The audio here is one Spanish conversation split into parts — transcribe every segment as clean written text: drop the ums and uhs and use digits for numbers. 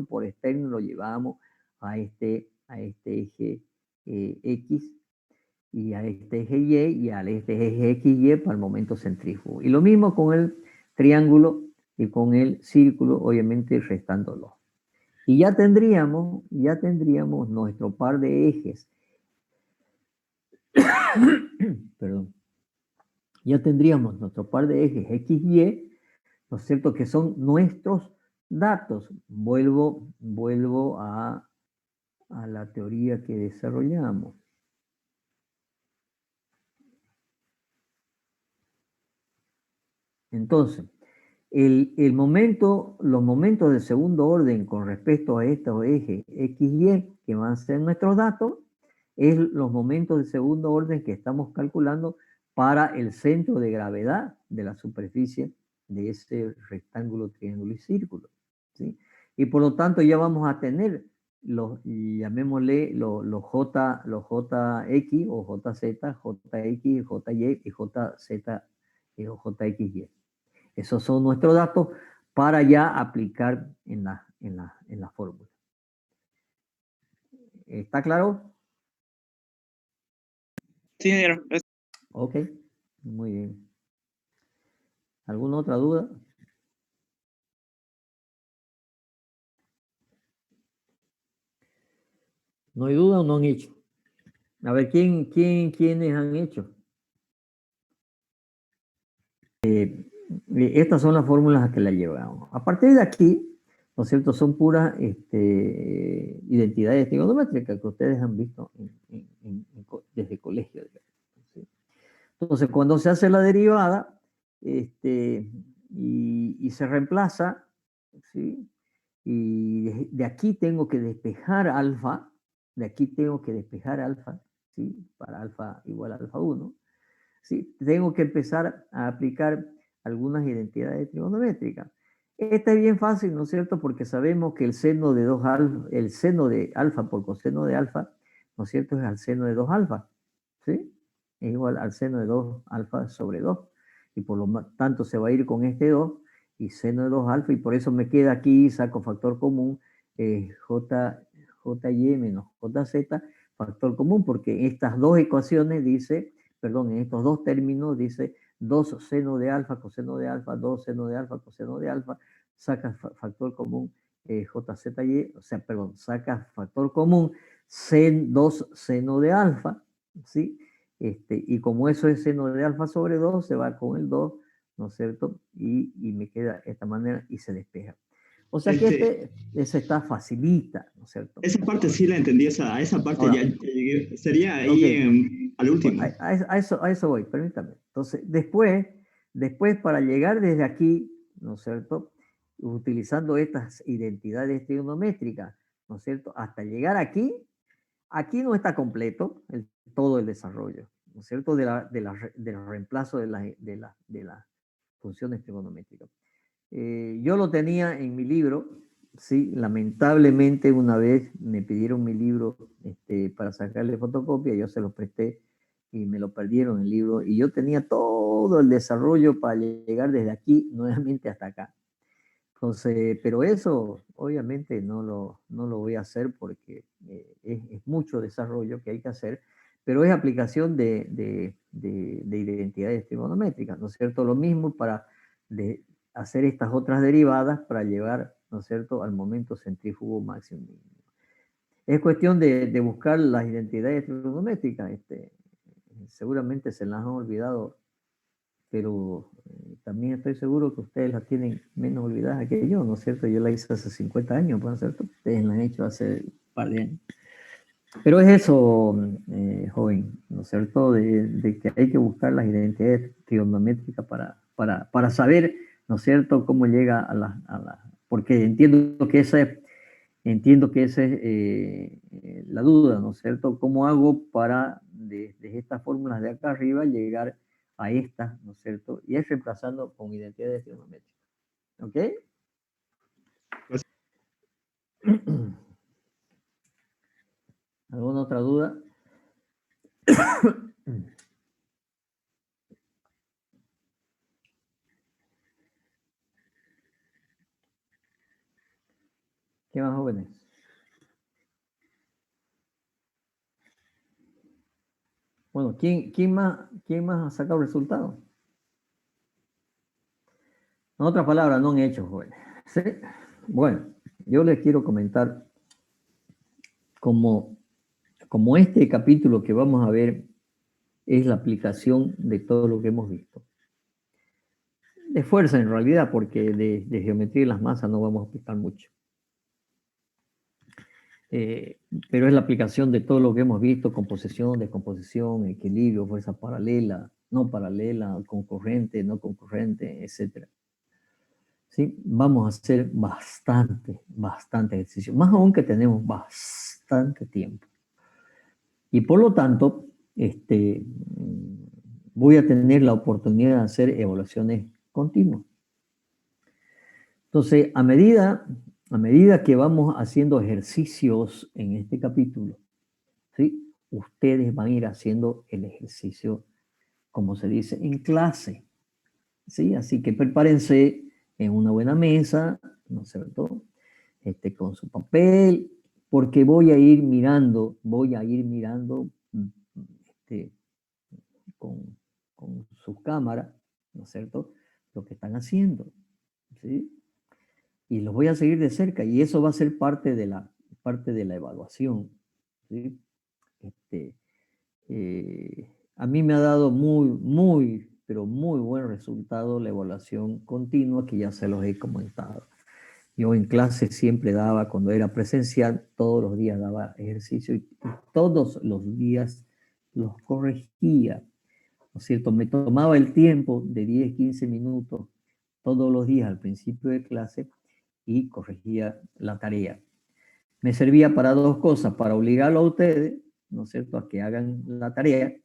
por externo lo llevamos a este eje X, y a este eje Y, y a este eje XY para el momento centrífugo. Y lo mismo con el triángulo y con el círculo, obviamente restándolo. Y ya tendríamos nuestro par de ejes. Perdón. Ya tendríamos nuestro par de ejes X, Y, ¿no es cierto? Que son nuestros datos. Vuelvo a la teoría que desarrollamos. Entonces, los momentos de segundo orden con respecto a estos ejes X, Y, que van a ser nuestros datos, es los momentos de segundo orden que estamos calculando para el centro de gravedad de la superficie de ese rectángulo, triángulo y círculo, ¿sí? Y por lo tanto ya vamos a tener llamémosle los JX o JZ, JX, JY y JZ o JXY. Esos son nuestros datos para ya aplicar en la fórmula. ¿Está claro? Sí, Ok, muy bien. ¿Alguna otra duda? ¿No hay duda o no han hecho? A ver, ¿quiénes han hecho? Estas son las fórmulas a que la llevamos. A partir de aquí, ¿no es cierto? Son puras identidades trigonométricas que ustedes han visto desde colegio. ¿Sí? Entonces, cuando se hace la derivada y se reemplaza, ¿sí? Y de aquí tengo que despejar alfa, ¿sí? Para alfa igual a alfa 1. ¿Sí? Tengo que empezar a aplicar algunas identidades trigonométricas. Esta es bien fácil, ¿no es cierto? Porque sabemos que el seno de alfa por coseno de alfa, ¿no es cierto? Es al seno de 2 alfa, ¿sí? Es igual al seno de 2 alfa sobre 2. Y por lo tanto se va a ir con este 2 y seno de 2 alfa, y por eso me queda aquí, saco factor común, JY menos JZ, factor común, porque estas dos ecuaciones en estos dos términos dice 2 seno de alfa, coseno de alfa, 2 seno de alfa, coseno de alfa, saca factor común JZY, saca factor común 2 seno de alfa, ¿sí? Y como eso es seno de alfa sobre 2, se va con el 2, ¿no es cierto? Y me queda de esta manera y se despeja. O sea que esa está facilita, ¿no es cierto? Esa parte sí la entendí, a esa parte ahora, ya llegué, sería ahí okay, al último. A eso voy, permítame. Entonces, después para llegar desde aquí, ¿no es cierto? Utilizando estas identidades trigonométricas, ¿no es cierto? Hasta llegar aquí no está completo todo el desarrollo, ¿no es cierto? Del reemplazo de las funciones trigonométricas. Yo lo tenía en mi libro, sí, lamentablemente una vez me pidieron mi libro para sacarle fotocopia, yo se lo presté y me lo perdieron el libro, y yo tenía todo el desarrollo para llegar desde aquí nuevamente hasta acá. Entonces, pero eso obviamente no lo voy a hacer porque es mucho desarrollo que hay que hacer, pero es aplicación de identidades trigonométricas, ¿no es cierto? Lo mismo para hacer estas otras derivadas para llevar, ¿no es cierto?, al momento centrífugo máximo. Es cuestión de buscar las identidades trigonométricas, seguramente se las han olvidado, pero también estoy seguro que ustedes las tienen menos olvidadas que yo, ¿no es cierto? Yo la hice hace 50 años, ¿no es cierto? Ustedes la han hecho hace un par de años. Pero es eso, joven, ¿no es cierto? De que hay que buscar las identidades trigonométricas para saber, ¿no es cierto?, cómo llega a la porque entiendo que esa es la duda, ¿no es cierto? ¿Cómo hago para, desde estas fórmulas de acá arriba, llegar a estas, ¿no es cierto? Y es reemplazando con identidades trigonométricas. ¿Ok? Pues, ¿alguna otra duda? Ok, ¿Qué más, jóvenes? Bueno, ¿quién más ha sacado resultados? En otras palabras, no han hecho, jóvenes. ¿Sí? Bueno, yo les quiero comentar como este capítulo que vamos a ver es la aplicación de todo lo que hemos visto. De fuerza en realidad, porque de geometría de las masas no vamos a aplicar mucho. Pero es la aplicación de todo lo que hemos visto: composición, descomposición, equilibrio, fuerza paralela, no paralela, concurrente, no concurrente, etc. ¿Sí? Vamos a hacer bastante ejercicio, más aún que tenemos bastante tiempo. Y por lo tanto, voy a tener la oportunidad de hacer evaluaciones continuas. Entonces, a medida que vamos haciendo ejercicios en este capítulo, ¿sí? Ustedes van a ir haciendo el ejercicio, como se dice, en clase, ¿sí? Así que prepárense en una buena mesa, ¿no es cierto? Con su papel, porque voy a ir mirando este, con su cámara, ¿no es cierto?, lo que están haciendo, ¿sí? Y los voy a seguir de cerca, y eso va a ser parte de la evaluación, ¿sí? A mí me ha dado pero muy buen resultado la evaluación continua, que ya se los he comentado. Yo en clase siempre daba, cuando era presencial, todos los días daba ejercicio y todos los días los corregía, ¿no es cierto? Me tomaba el tiempo de 10, 15 minutos todos los días al principio de clase y corregía la tarea. Me servía para dos cosas: para obligarlo a ustedes, ¿no es cierto?, a que hagan la tarea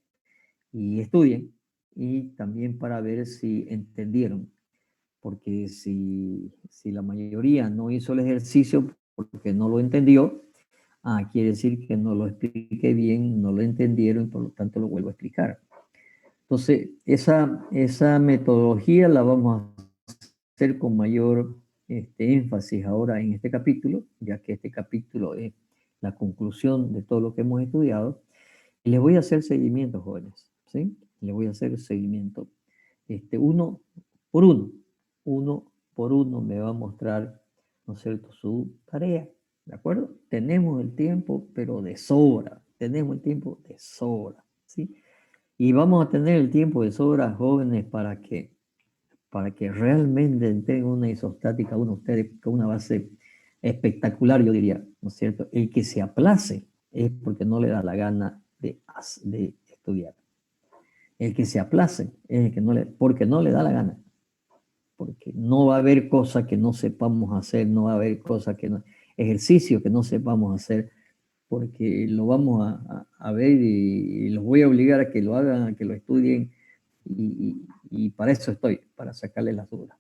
y estudien, y también para ver si entendieron. Porque si la mayoría no hizo el ejercicio porque no lo entendió, quiere decir que no lo expliqué bien, no lo entendieron, y por lo tanto lo vuelvo a explicar. Entonces, esa metodología la vamos a hacer con mayor énfasis ahora en este capítulo, ya que este capítulo es la conclusión de todo lo que hemos estudiado. Y les voy a hacer seguimiento, jóvenes, ¿sí? Les voy a hacer seguimiento. Uno por uno me va a mostrar, ¿no es cierto?, su tarea, ¿de acuerdo? Tenemos el tiempo, pero de sobra, ¿sí? Y vamos a tener el tiempo de sobra, jóvenes, para que realmente tengan una isostática, ustedes con una base espectacular, yo diría, ¿no es cierto? El que se aplace es porque no le da la gana de estudiar. El que se aplace es el que porque no le da la gana. Porque no va a haber cosas que no sepamos hacer, no va a haber ejercicios que no sepamos hacer, porque lo vamos a ver y los voy a obligar a que lo hagan, a que lo estudien, y para eso estoy, para sacarles las dudas.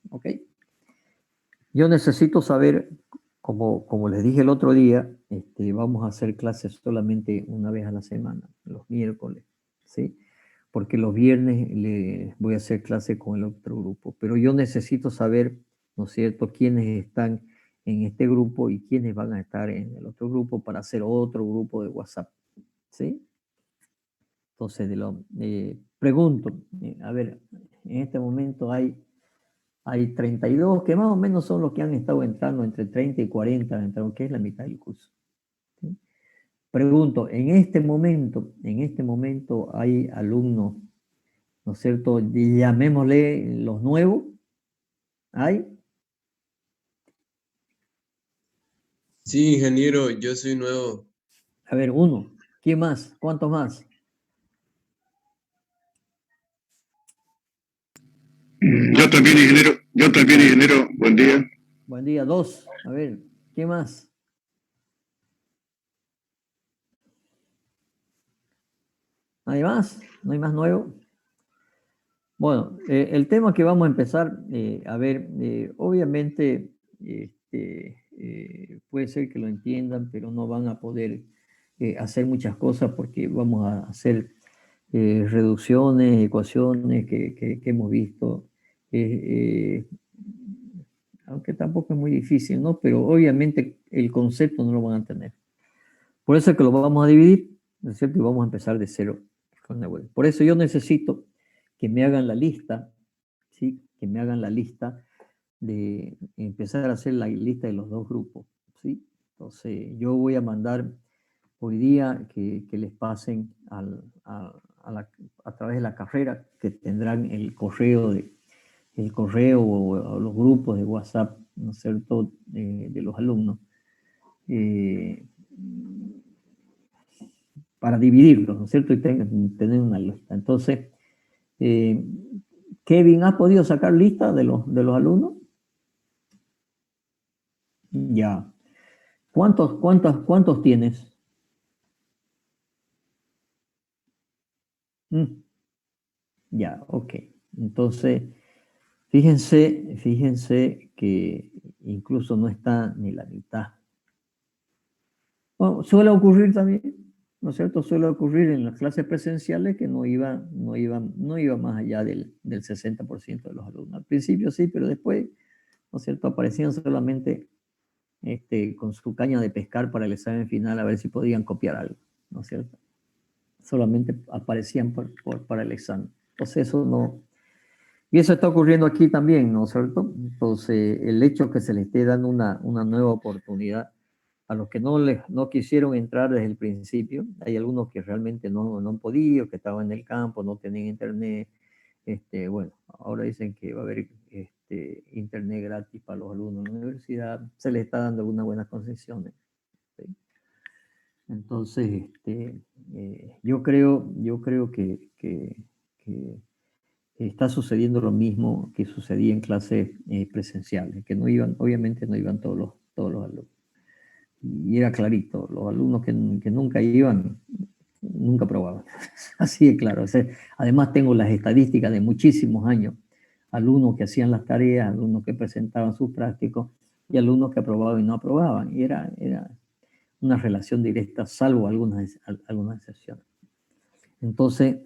¿Ok? Yo necesito saber, como les dije el otro día, vamos a hacer clases solamente una vez a la semana, los miércoles, ¿sí? Porque los viernes les voy a hacer clase con el otro grupo. Pero yo necesito saber, ¿no es cierto?, quiénes están en este grupo y quiénes van a estar en el otro grupo para hacer otro grupo de WhatsApp, ¿sí? Entonces, pregunto, a ver, en este momento hay 32, que más o menos son los que han estado entrando, entre 30 y 40, que es la mitad del curso, ¿sí? Pregunto, en este momento hay alumnos, ¿no es cierto?, llamémosle los nuevos. ¿Hay? Sí, ingeniero, yo soy nuevo. A ver, uno. ¿Quién más? ¿Cuántos más? Yo también, ingeniero, buen día. Buen día. Dos. A ver, ¿qué más? ¿No hay más? ¿No hay más nuevo? Bueno, el tema que vamos a empezar, a ver, obviamente, puede ser que lo entiendan, pero no van a poder hacer muchas cosas, porque vamos a hacer reducciones, ecuaciones que hemos visto. aunque tampoco es muy difícil, ¿no? Pero obviamente el concepto no lo van a tener. Por eso es que lo vamos a dividir, ¿no es cierto? Y vamos a empezar de cero con la web. Por eso yo necesito que me hagan la lista, ¿sí? Que me hagan la lista de empezar a hacer la lista de los dos grupos, ¿sí? Entonces yo voy a mandar hoy día que les pasen a través de la carrera, que tendrán el correo o los grupos de WhatsApp, ¿no es cierto?, de los alumnos, para dividirlos, ¿no es cierto?, y tener una lista. Entonces, Kevin, ¿has podido sacar lista de los alumnos? Ya. ¿Cuántos tienes? Ya, ok. Entonces, fíjense que incluso no está ni la mitad. Bueno, suele ocurrir también, ¿no es cierto? Suele ocurrir en las clases presenciales que no iba más allá del 60% de los alumnos. Al principio sí, pero después, ¿no es cierto? Aparecían solamente con su caña de pescar para el examen final a ver si podían copiar algo, ¿no es cierto? Solamente aparecían para el examen. Entonces eso no... Y eso está ocurriendo aquí también, ¿no es cierto? Entonces el hecho que se le esté dando una nueva oportunidad a los que no quisieron entrar desde el principio, hay algunos que realmente no han podido, que estaban en el campo, no tenían internet. Bueno, ahora dicen que va a haber internet gratis para los alumnos de la universidad, se les está dando algunas buenas concesiones. ¿Sí? Entonces, yo creo que está sucediendo lo mismo que sucedía en clases presenciales, que obviamente no iban todos los alumnos. Y era clarito, los alumnos que nunca iban, nunca probaban. Así de claro. O sea, además tengo las estadísticas de muchísimos años, alumnos que hacían las tareas, alumnos que presentaban sus prácticos y alumnos que aprobaban y no aprobaban. Y era una relación directa, salvo algunas excepciones. Entonces,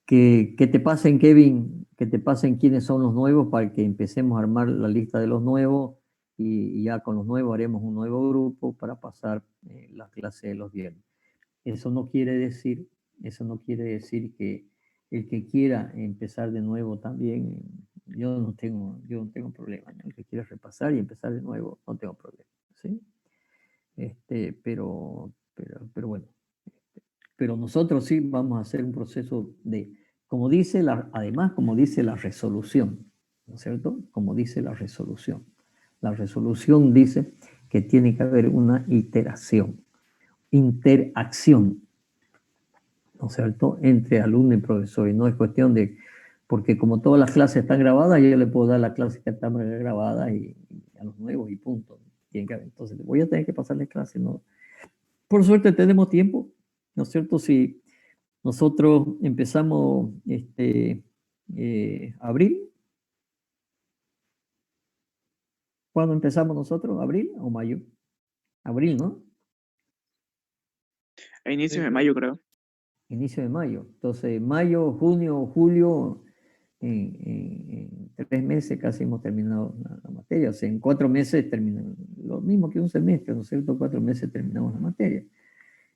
que te pasen, Kevin, que te pasen quiénes son los nuevos para que empecemos a armar la lista de los nuevos y ya con los nuevos haremos un nuevo grupo para pasar la clase de los viernes. Eso no quiere decir que el que quiera empezar de nuevo también, yo no tengo problema, ¿no? El que quiera repasar y empezar de nuevo, no tengo problema, ¿sí? Pero bueno, pero nosotros sí vamos a hacer un proceso de, además, como dice la resolución, ¿no es cierto? Como dice la resolución. La resolución dice que tiene que haber una interacción, ¿no es cierto?, entre alumno y profesor. Y no es cuestión de, porque como todas las clases están grabadas, yo le puedo dar la clase que está grabada y a los nuevos y punto. Entonces, voy a tener que pasarles clases, ¿no? Por suerte tenemos tiempo, ¿no es cierto? Si nosotros empezamos abril. ¿Cuándo empezamos nosotros? ¿Abril o mayo? Abril, ¿no? A inicios de mayo, creo. Inicio de mayo. Entonces, mayo, junio, julio, en 3 meses casi hemos terminado la materia. O sea, en 4 meses terminamos, lo mismo que un semestre, ¿no es cierto? 4 meses terminamos la materia.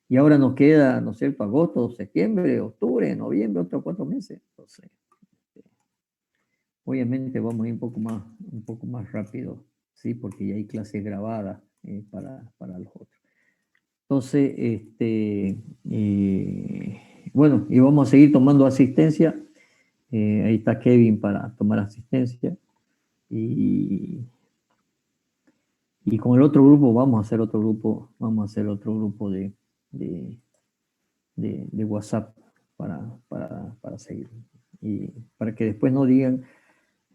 Y ahora nos queda, ¿no es cierto?, agosto, septiembre, octubre, noviembre, otros 4 meses. Entonces, obviamente vamos a ir un poco más rápido, ¿sí? Porque ya hay clases grabadas para los otros. Entonces, bueno, y vamos a seguir tomando asistencia. Ahí está Kevin para tomar asistencia. Y con el otro grupo vamos a hacer otro grupo de WhatsApp para seguir. Y para que después no digan,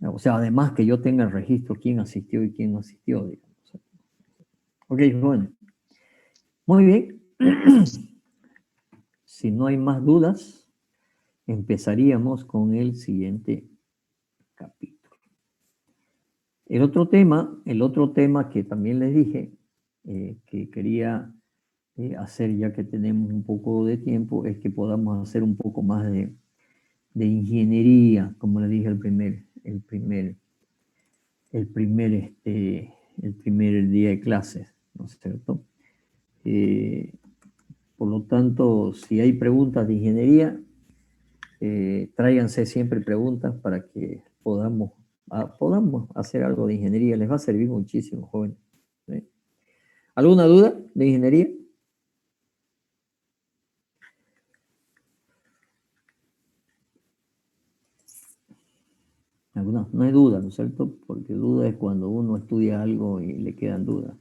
o sea, además que yo tenga el registro quién asistió y quién no asistió, digamos. Ok, bueno. Muy bien. Si no hay más dudas, empezaríamos con el siguiente capítulo. El otro tema que también les dije que quería hacer, ya que tenemos un poco de tiempo, es que podamos hacer un poco más de ingeniería, como les dije primer día de clases, ¿no es cierto? Por lo tanto, si hay preguntas de ingeniería, tráiganse siempre preguntas para que podamos hacer algo de ingeniería. Les va a servir muchísimo, jóvenes. ¿Sí? ¿Alguna duda de ingeniería? ¿Alguna? No hay duda, ¿no es cierto? Porque duda es cuando uno estudia algo y le quedan dudas.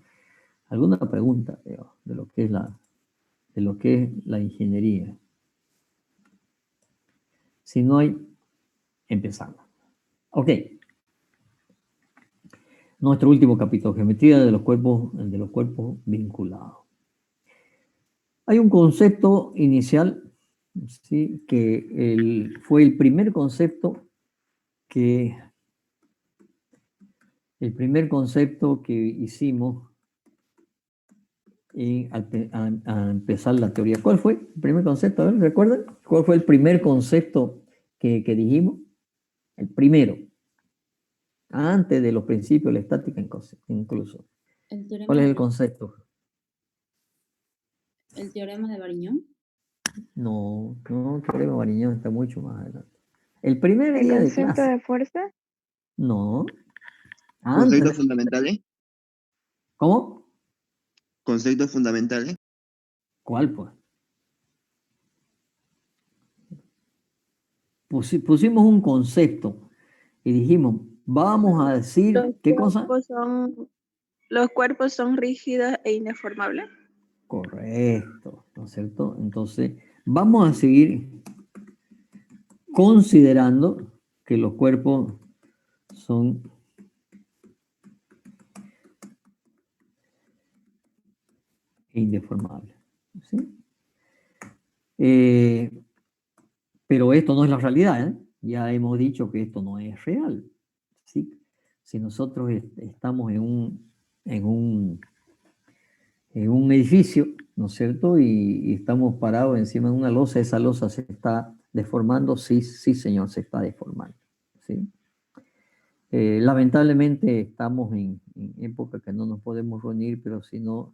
¿Alguna pregunta de lo que es la ingeniería? Si no hay, empezamos. Ok. Nuestro último capítulo, geometría de los cuerpos vinculados. Hay un concepto inicial, ¿sí? Que fue el primer concepto que hicimos al empezar la teoría. ¿Cuál fue el primer concepto? A ver, ¿recuerdan? ¿Cuál fue el primer concepto que dijimos? El primero. Antes de los principios de la estática incluso. ¿Cuál es el concepto? ¿El teorema de Variñón? No, el teorema de Variñón está mucho más adelante. El primer día de clase. ¿El concepto de fuerza? No. ¿Conceptos fundamentales? ¿Cómo? ¿Conceptos fundamentales? ¿Cuál, pues? Pusimos un concepto y dijimos, vamos a decir, ¿qué cosa? Los cuerpos son rígidos e indeformables. Correcto, ¿no es cierto? Entonces, vamos a seguir considerando que los cuerpos son indeformables, ¿sí? Pero esto no es la realidad, ¿eh? Ya hemos dicho que esto no es real, ¿sí? Si nosotros estamos en un edificio, ¿no es cierto? Y estamos parados encima de una losa, esa losa se está deformando, sí, señor, se está deformando, ¿sí? Lamentablemente estamos en época que no nos podemos reunir, pero si no,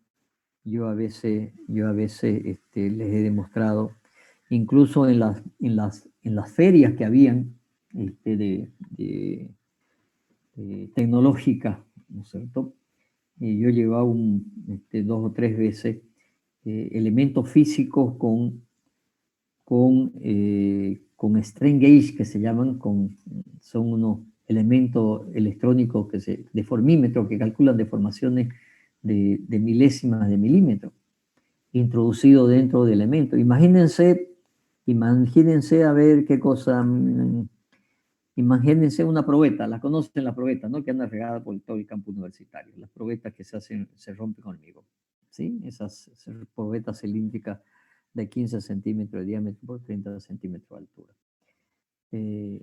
yo a veces les he demostrado, incluso en las ferias que habían tecnológicas, ¿no es cierto? Yo llevaba 2 o 3 veces elementos físicos con strain gauge, que se llaman, son unos elementos electrónicos deformímetros que calculan deformaciones de milésimas de milímetro, introducido dentro del elemento. Imagínense a ver qué cosa. Imagínense una probeta, la conocen la probeta, ¿no? Que anda regada por todo el campo universitario. Las probetas que se rompen conmigo, ¿sí? Esas probetas cilíndricas de 15 centímetros de diámetro por 30 centímetros de altura.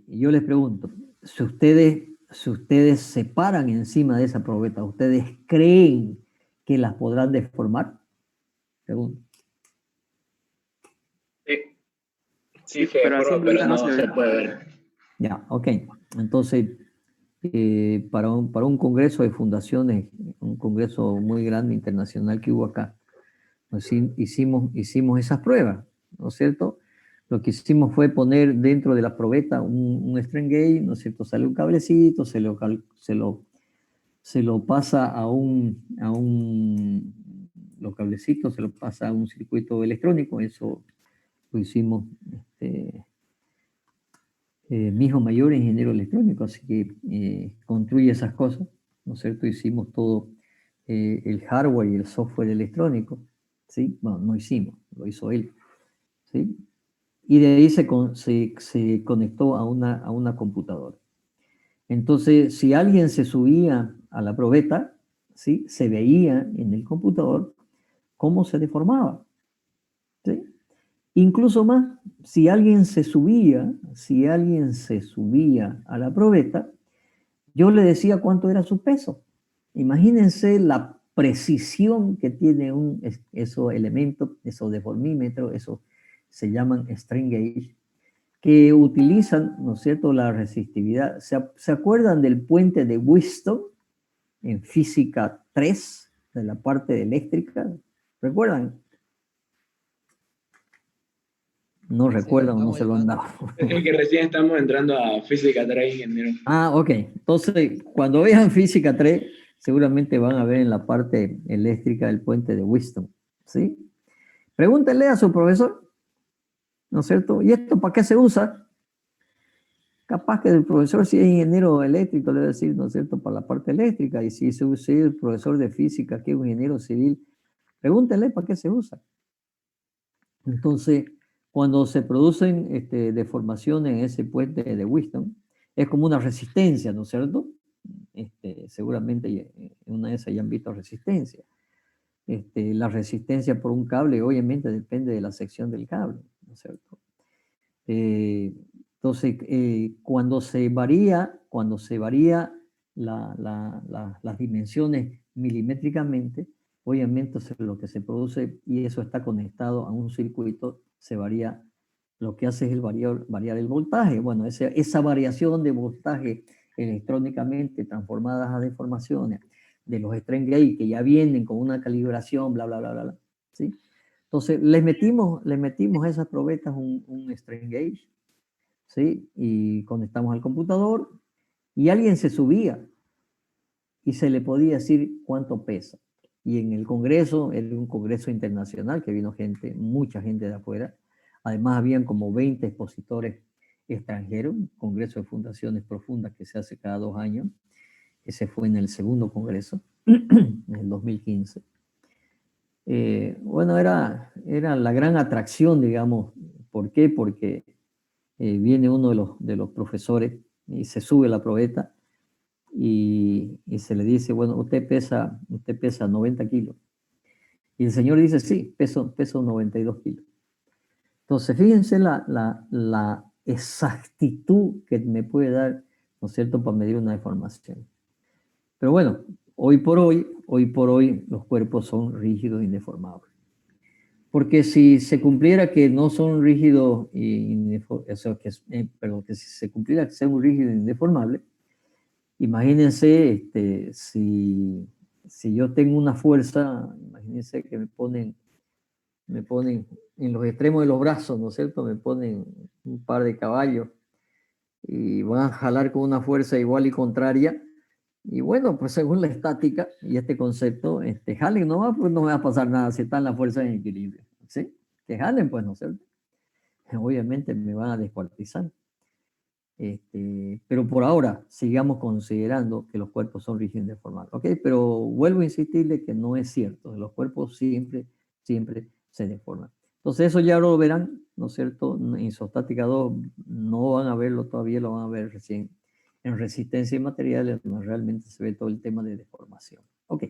Y yo les pregunto, si ustedes se paran encima de esa probeta, ¿ustedes creen que las podrán deformar? Pregunto. Sí, pero no se puede ver. Ya, ok. Entonces, para un congreso de fundaciones, un congreso muy grande internacional que hubo acá, pues hicimos esas pruebas, ¿no es cierto? Lo que hicimos fue poner dentro de la probeta un strain gauge, ¿no es cierto? Sale un cablecito, se lo pasa los cablecitos se lo pasa a un circuito electrónico. Eso lo hicimos, mi hijo mayor es ingeniero electrónico, así que construye esas cosas, ¿no es cierto? Hicimos todo el hardware y el software electrónico, ¿sí? Bueno, no hicimos, lo hizo él, ¿sí? Y de ahí se conectó a una computadora. Entonces, si alguien se subía a la probeta, ¿sí? Se veía en el computador cómo se deformaba, ¿sí? Incluso más, si alguien se subía a la probeta, yo le decía cuánto era su peso. Imagínense la precisión que tiene esos elementos, esos deformímetros, esos se llaman strain gauge, que utilizan, ¿no es cierto?, la resistividad. ¿Se acuerdan del puente de Wheatstone en física 3, de la parte eléctrica? ¿Recuerdan? No recuerdan o no se lo han dado. Es que recién estamos entrando a física 3, ingeniero. Ah, ok. Entonces, cuando vean física 3, seguramente van a ver en la parte eléctrica el puente de Wheatstone, ¿sí? Pregúntenle a su profesor, ¿no es cierto? ¿Y esto para qué se usa? Capaz que el profesor, si es ingeniero eléctrico, le va a decir, ¿no es cierto?, para la parte eléctrica. Y si es el profesor de física, que es un ingeniero civil, pregúntenle para qué se usa. Entonces, cuando se producen deformaciones en ese puente de Wheatstone, es como una resistencia, ¿no es cierto? Seguramente en una de esas ya han visto resistencia. La resistencia por un cable obviamente depende de la sección del cable, ¿no es cierto? Entonces, cuando se varía las dimensiones milimétricamente, obviamente lo que se produce, y eso está conectado a un circuito, se varía, lo que hace es el variar el voltaje. Bueno, esa variación de voltaje electrónicamente transformadas a deformaciones de los strain gauge que ya vienen con una calibración, bla, bla, bla, bla, bla, ¿sí? Entonces, le metimos a esas probetas un strain gauge, ¿sí? Y conectamos al computador y alguien se subía y se le podía decir cuánto pesa. Y en el congreso, era un congreso internacional que vino mucha gente de afuera. Además, habían como 20 expositores extranjeros, un congreso de fundaciones profundas que se hace cada 2 años. Ese fue en el segundo congreso, en el 2015. Bueno, era la gran atracción, digamos. ¿Por qué? Porque viene uno de los profesores y se sube la probeta y se le dice, bueno, usted pesa 90 kilos. Y el señor dice, sí, peso 92 kilos. Entonces, fíjense la exactitud que me puede dar, ¿no es cierto?, para medir una deformación. Pero bueno, hoy por hoy, los cuerpos son rígidos e indeformables. Porque si se cumpliera que no son rígidos que si se cumpliera que sean rígidos e indeformables, imagínense si yo tengo una fuerza, imagínense que me ponen en los extremos de los brazos, ¿no es cierto? Me ponen un par de caballos y van a jalar con una fuerza igual y contraria. Y bueno, pues según la estática y este concepto, jalen nomás, pues no me va a pasar nada si están las fuerzas en equilibrio, ¿sí? Que jalen, pues, ¿no es cierto? Obviamente me van a descuartizar. Pero por ahora sigamos considerando que los cuerpos son rígidos y deformables, ¿ok? Pero vuelvo a insistirle que no es cierto, los cuerpos siempre se deforman. Entonces eso ya lo verán, ¿no es cierto? En isostática 2 no van a verlo todavía, lo van a ver recién en resistencia y materiales, donde realmente se ve todo el tema de deformación. Ok.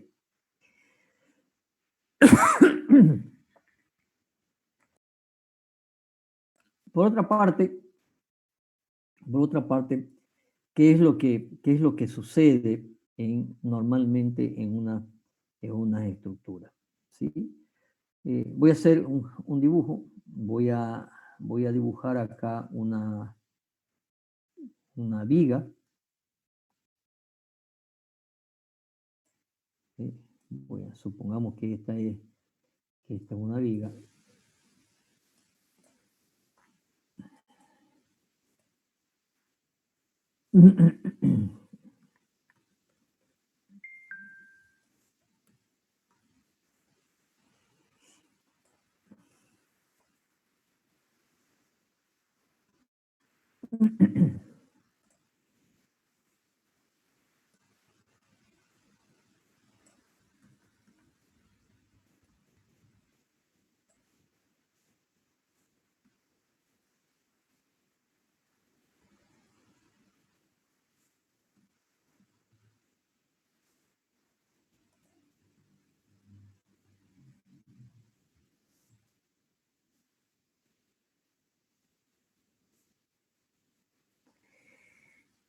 Por otra parte, ¿qué es lo que sucede normalmente en una estructura? ¿Sí? Voy a hacer un dibujo. Voy a dibujar acá una viga. ¿Sí? Supongamos que esta es una viga.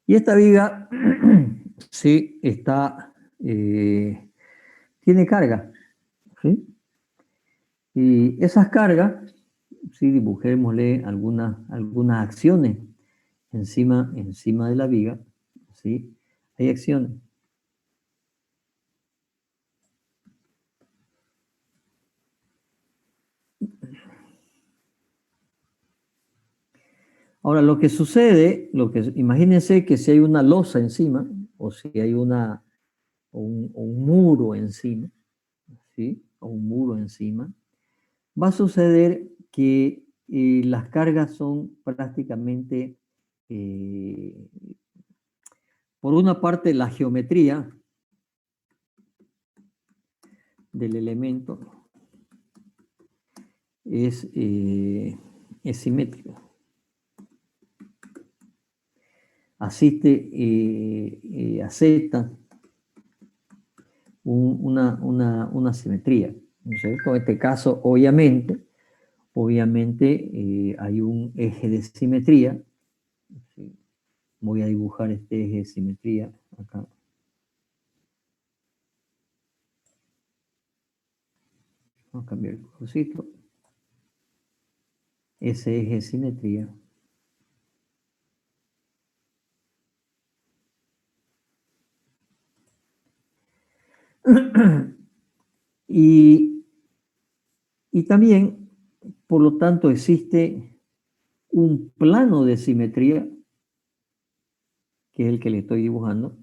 Y esta viga, sí, tiene carga, ¿sí? Y esas cargas sí, dibujémosle algunas acciones encima de la viga, ¿sí? Hay acciones. Ahora, lo que sucede, imagínense que si hay una losa encima, o si hay un muro encima, ¿sí? O un muro encima, va a suceder que las cargas son prácticamente, por una parte, la geometría del elemento es simétrica. Acepta una simetría, ¿no es cierto? En este caso, obviamente hay un eje de simetría. ¿Sí? Voy a dibujar este eje de simetría acá. Vamos a cambiar el colorcito. Ese eje de simetría. Y también, por lo tanto, existe un plano de simetría, que es el que le estoy dibujando,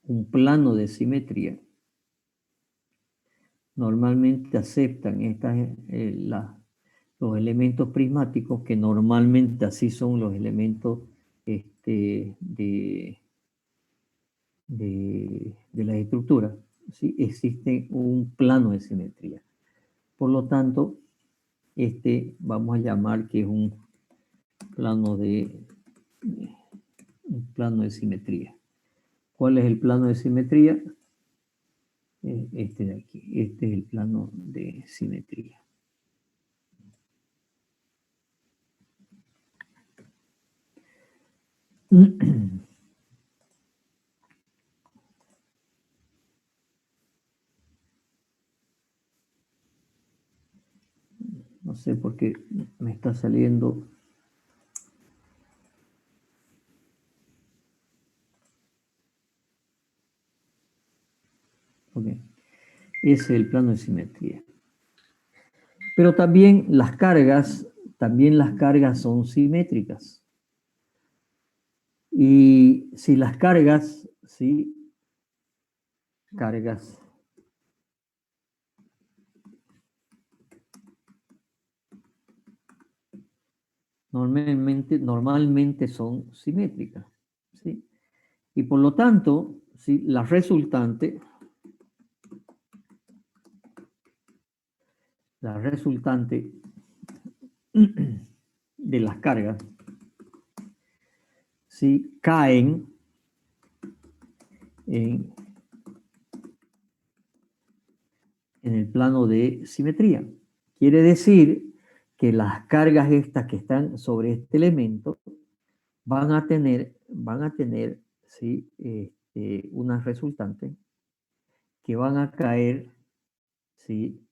un plano de simetría. Normalmente aceptan los elementos prismáticos, que normalmente así son los elementos de la estructura. ¿Sí? Existe un plano de simetría. Por lo tanto, vamos a llamar que es un plano de simetría. ¿Cuál es el plano de simetría? Este de aquí. Este es el plano de simetría. No sé por qué me está saliendo. Okay. Ese es el plano de simetría. Pero también las cargas son simétricas. Y si las cargas, ¿sí? Cargas normalmente son simétricas, ¿sí? Y por lo tanto, ¿sí? La resultante de las cargas, ¿sí? Caen en el plano de simetría. Quiere decir que las cargas estas que están sobre este elemento van a tener ¿sí? Unas resultantes que van a caer, ¿sí?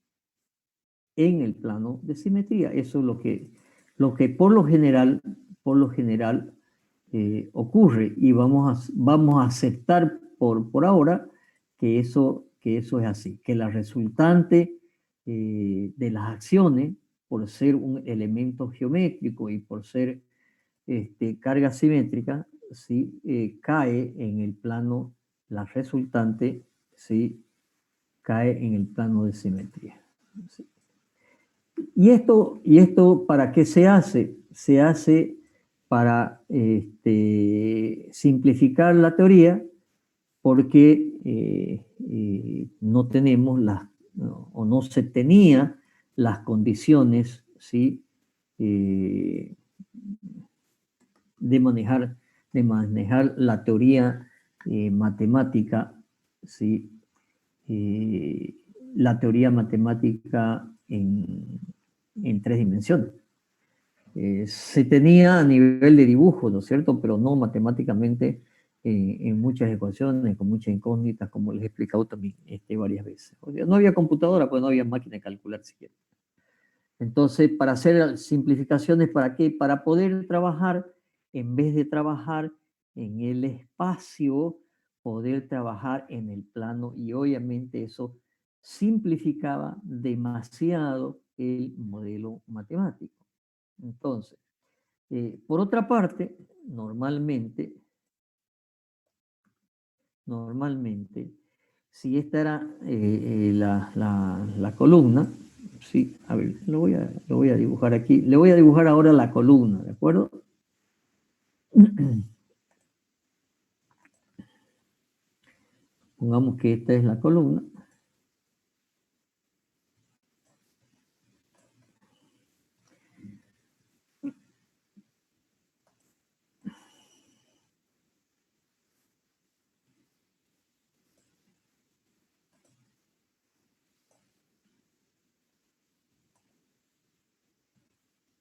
En el plano de simetría. Eso es lo que por lo general ocurre, y vamos a aceptar por ahora que eso es así, que la resultante de las acciones, por ser un elemento geométrico y por ser carga simétrica, ¿sí? Cae en el plano, la resultante, ¿sí? Cae en el plano de simetría. ¿Sí? ¿Y esto para qué se hace? Se hace para simplificar la teoría, porque no tenemos o no se tenía las condiciones, ¿sí? De manejar la teoría matemática, ¿sí? La teoría matemática en 3 dimensiones. Se tenía a nivel de dibujo, ¿no es cierto? Pero no matemáticamente en muchas ecuaciones, con muchas incógnitas, como les he explicado también varias veces. O sea, no había computadora, pues no había máquina de calcular siquiera. Entonces, para hacer simplificaciones, ¿para qué? Para poder trabajar, en vez de trabajar en el espacio, poder trabajar en el plano, y obviamente eso simplificaba demasiado el modelo matemático. Entonces, por otra parte, normalmente, si esta era la columna, sí, a ver, lo voy a dibujar aquí. Le voy a dibujar ahora la columna, ¿de acuerdo? Pongamos que esta es la columna.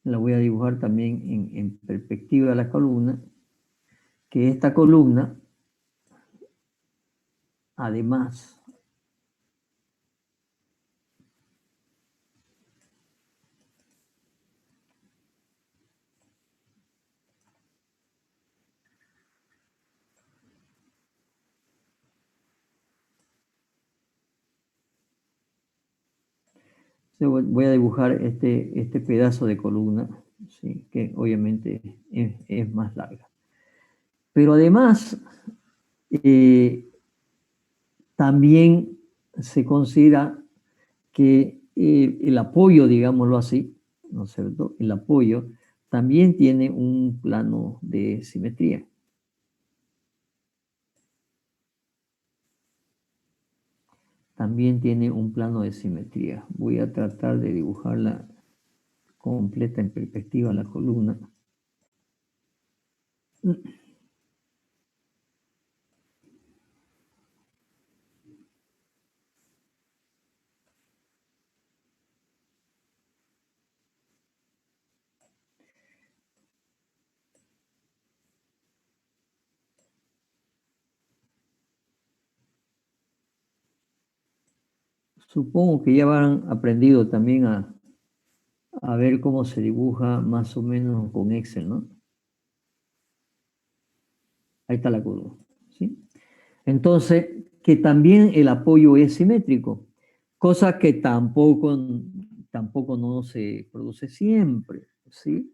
La voy a dibujar también en perspectiva de la columna, que esta columna, además, voy a dibujar este pedazo de columna, ¿sí? Que obviamente es más larga. Pero además, también se considera que el apoyo, digámoslo así, ¿no es cierto? El apoyo también tiene un plano de simetría. También tiene un plano de simetría. Voy a tratar de dibujarla completa en perspectiva la columna. Supongo que ya habrán aprendido también a ver cómo se dibuja más o menos con Excel, ¿no? Ahí está la curva, ¿sí? Entonces, que también el apoyo es simétrico, cosa que tampoco no se produce siempre, ¿sí?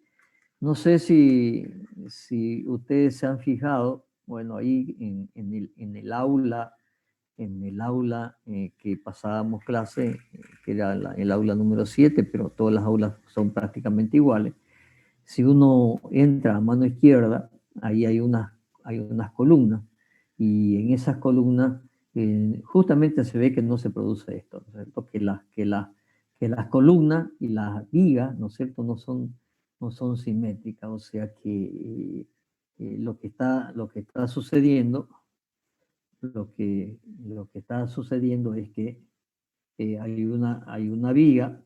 No sé si ustedes se han fijado, bueno, ahí en el aula que pasábamos clase, que era el aula número 7, pero todas las aulas son prácticamente iguales. Si uno entra a mano izquierda, ahí hay unas columnas, y en esas columnas justamente se ve que no se produce esto, ¿no es cierto? Que las columnas y las vigas, ¿no es cierto?, no son simétricas, o sea que lo que está sucediendo es que hay una viga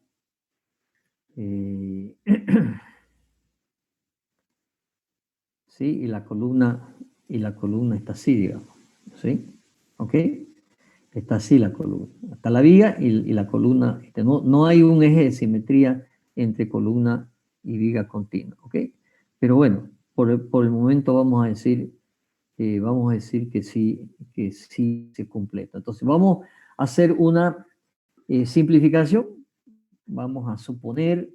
¿sí? Y la columna está así, digamos, ¿sí? ¿Ok? Está así la columna. Está la viga y la columna. No hay un eje de simetría entre columna y viga continua, ¿ok? Pero bueno, por el momento vamos a decir que sí se completa. Entonces vamos a hacer una simplificación. Vamos a suponer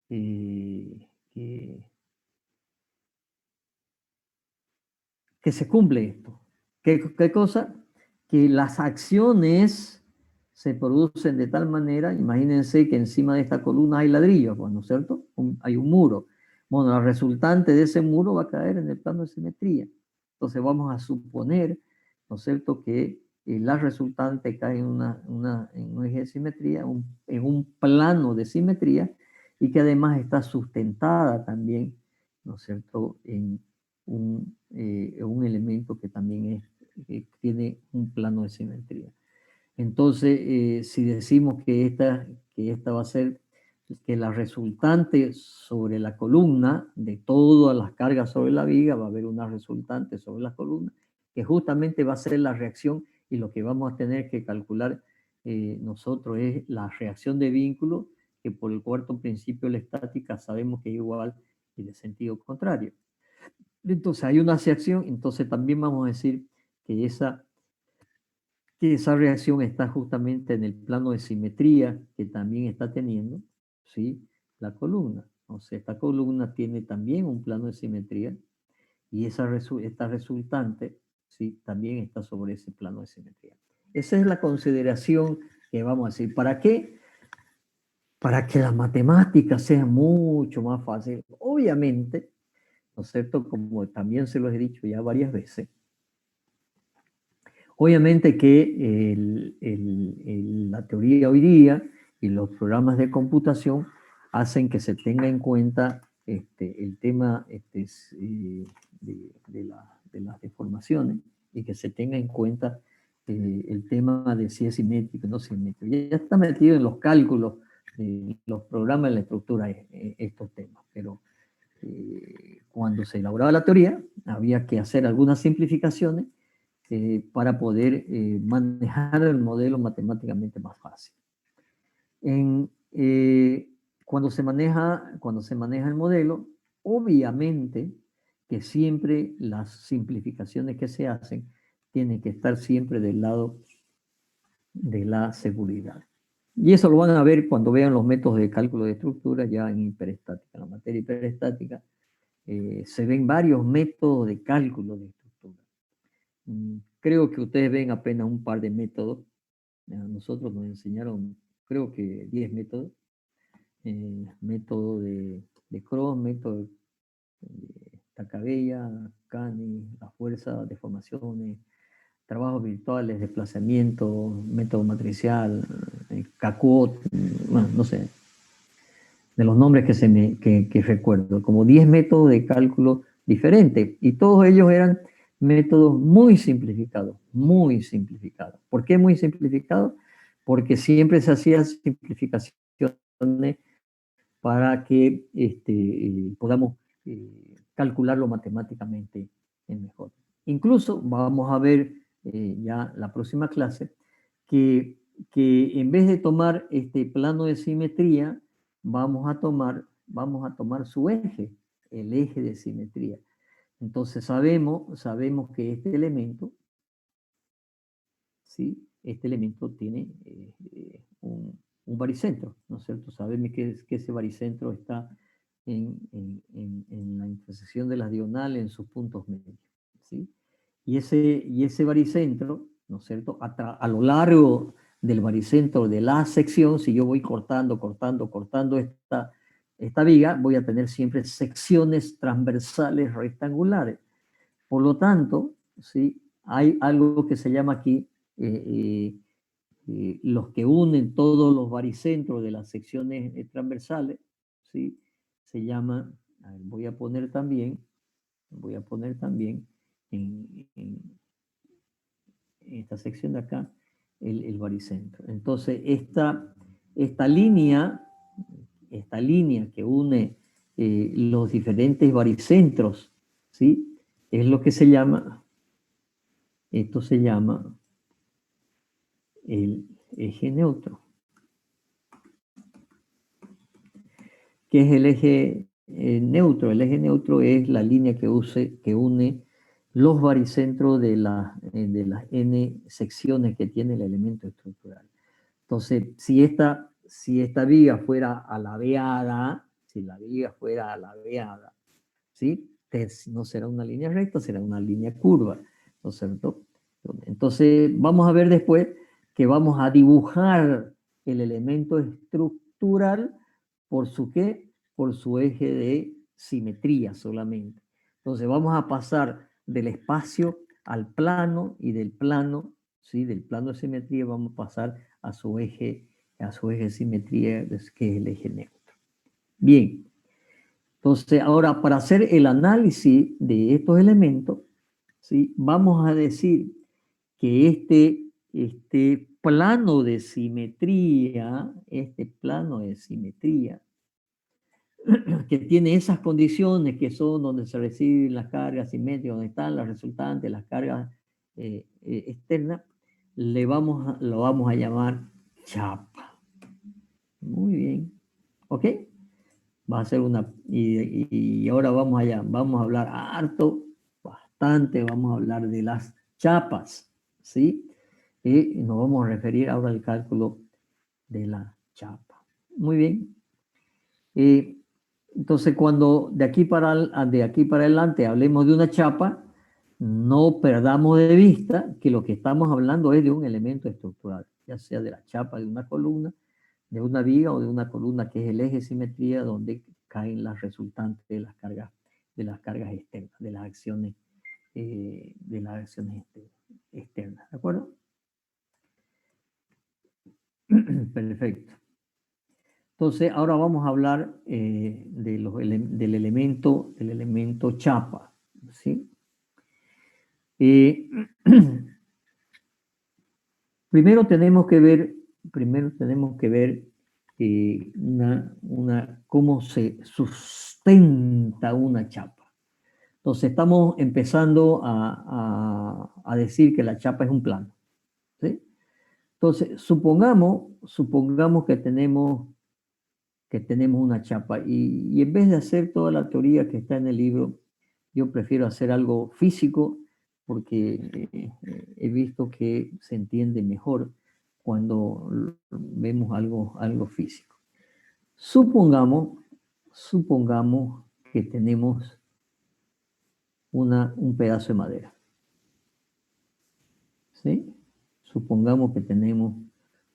que se cumple esto. ¿Qué cosa? Que las acciones se producen de tal manera, imagínense que encima de esta columna hay ladrillos, pues, ¿no es cierto? Hay un muro. Bueno, la resultante de ese muro va a caer en el plano de simetría. Entonces vamos a suponer, ¿no es cierto?, que la resultante cae en un eje de simetría, en un plano de simetría, y que además está sustentada también, ¿no es cierto?, en un elemento que también tiene un plano de simetría. Entonces, si decimos que esta va a ser, que la resultante sobre la columna de todas las cargas sobre la viga, va a haber una resultante sobre la columna, que justamente va a ser la reacción, y lo que vamos a tener que calcular nosotros es la reacción de vínculo, que por el cuarto principio de la estática sabemos que es igual y de sentido contrario. Entonces hay una reacción, entonces también vamos a decir que esa reacción está justamente en el plano de simetría que también está teniendo, ¿sí?, la columna. O sea, esta columna tiene también un plano de simetría y esta resultante, ¿sí?, también está sobre ese plano de simetría. Esa es la consideración que vamos a decir. ¿Para qué? Para que la matemática sea mucho más fácil. Obviamente, ¿no es cierto?, como también se lo he dicho ya varias veces, obviamente que la teoría hoy día y los programas de computación hacen que se tenga en cuenta el tema de las deformaciones y que se tenga en cuenta el tema de si es simétrico o no simétrico. Ya está metido en los cálculos, los programas de la estructura, estos temas, pero cuando se elaboraba la teoría había que hacer algunas simplificaciones para poder manejar el modelo matemáticamente más fácil. Cuando se maneja el modelo, obviamente que siempre las simplificaciones que se hacen tienen que estar siempre del lado de la seguridad. Y eso lo van a ver cuando vean los métodos de cálculo de estructura ya en hiperestática. En la materia hiperestática se ven varios métodos de cálculo de estructura. Creo que ustedes ven apenas un par de métodos. A nosotros nos enseñaron, creo que 10 métodos. Método de Cross, método de Tacabella, Cani, la fuerza, deformaciones, trabajos virtuales, desplazamiento, método matricial, CACOT, bueno, no sé, de los nombres que recuerdo, como 10 métodos de cálculo diferentes, y todos ellos eran métodos muy simplificados, muy simplificados. ¿Por qué muy simplificados? Porque siempre se hacían simplificaciones para que podamos calcularlo matemáticamente mejor. Incluso vamos a ver ya la próxima clase que en vez de tomar este plano de simetría, vamos a tomar su eje, el eje de simetría. Entonces sabemos que este elemento, ¿sí?, este elemento tiene un baricentro, ¿no es cierto? Sabemos que ese baricentro está en la intersección de las diagonales en sus puntos medios, ¿sí? Y ese baricentro, ¿no es cierto?, a lo largo del baricentro de la sección, si yo voy cortando esta viga, voy a tener siempre secciones transversales rectangulares. Por lo tanto, ¿sí?, hay algo que se llama aquí los que unen todos los baricentros de las secciones transversales, ¿sí?, se llama, voy a poner también en esta sección de acá el baricentro. Entonces esta línea que une los diferentes baricentros, ¿sí?, es lo que se llama, esto se llama el eje neutro. ¿Qué es el eje neutro? El eje neutro es la línea que une los baricentros de las n secciones que tiene el elemento estructural. Entonces, si esta viga fuera alabeada, ¿sí?, no será una línea recta, será una línea curva, ¿no es cierto? Entonces, vamos a ver después que vamos a dibujar el elemento estructural por su ¿qué? Por su eje de simetría solamente. Entonces, vamos a pasar del espacio al plano y del plano, ¿sí?, del plano de simetría vamos a pasar a su eje de simetría, que es el eje neutro. Bien. Entonces, ahora para hacer el análisis de estos elementos, ¿sí?, vamos a decir que este plano de simetría, que tiene esas condiciones que son donde se reciben las cargas simétricas, donde están las resultantes, las cargas externas, lo vamos a llamar chapa. Muy bien. ¿Ok? Va a ser una... Y ahora vamos allá. Vamos a hablar harto, bastante. Vamos a hablar de las chapas. ¿Sí? Y nos vamos a referir ahora al cálculo de la chapa. Muy bien. Entonces, cuando de aquí para adelante hablemos de una chapa, no perdamos de vista que lo que estamos hablando es de un elemento estructural, ya sea de la chapa de una columna, de una viga o de una columna que es el eje de simetría donde caen las resultantes de las cargas externas, de las acciones externas. ¿De acuerdo? Perfecto. Entonces, ahora vamos a hablar del elemento chapa, ¿sí? Primero tenemos que ver cómo se sustenta una chapa. Entonces, estamos empezando a decir que la chapa es un plano, ¿sí? Entonces, supongamos que tenemos una chapa y en vez de hacer toda la teoría que está en el libro, yo prefiero hacer algo físico porque he visto que se entiende mejor cuando vemos algo físico. Supongamos que tenemos un pedazo de madera. ¿Sí? Supongamos que tenemos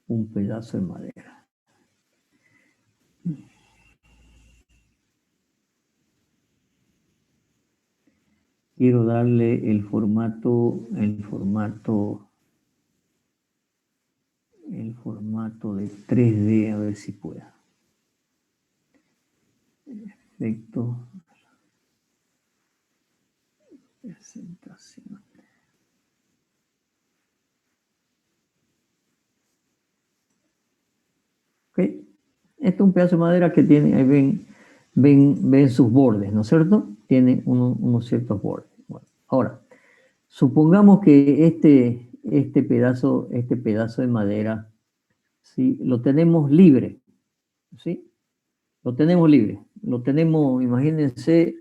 un pedazo de madera. Quiero darle el formato de 3D, a ver si puedo. Perfecto. Presentación. Ok. Este es un pedazo de madera que tiene, ahí ven sus bordes, ¿no es cierto? Tiene unos ciertos bordes. Bueno, ahora, supongamos que este pedazo de madera, ¿sí? Lo tenemos libre, ¿sí? Lo tenemos libre. Lo tenemos, imagínense,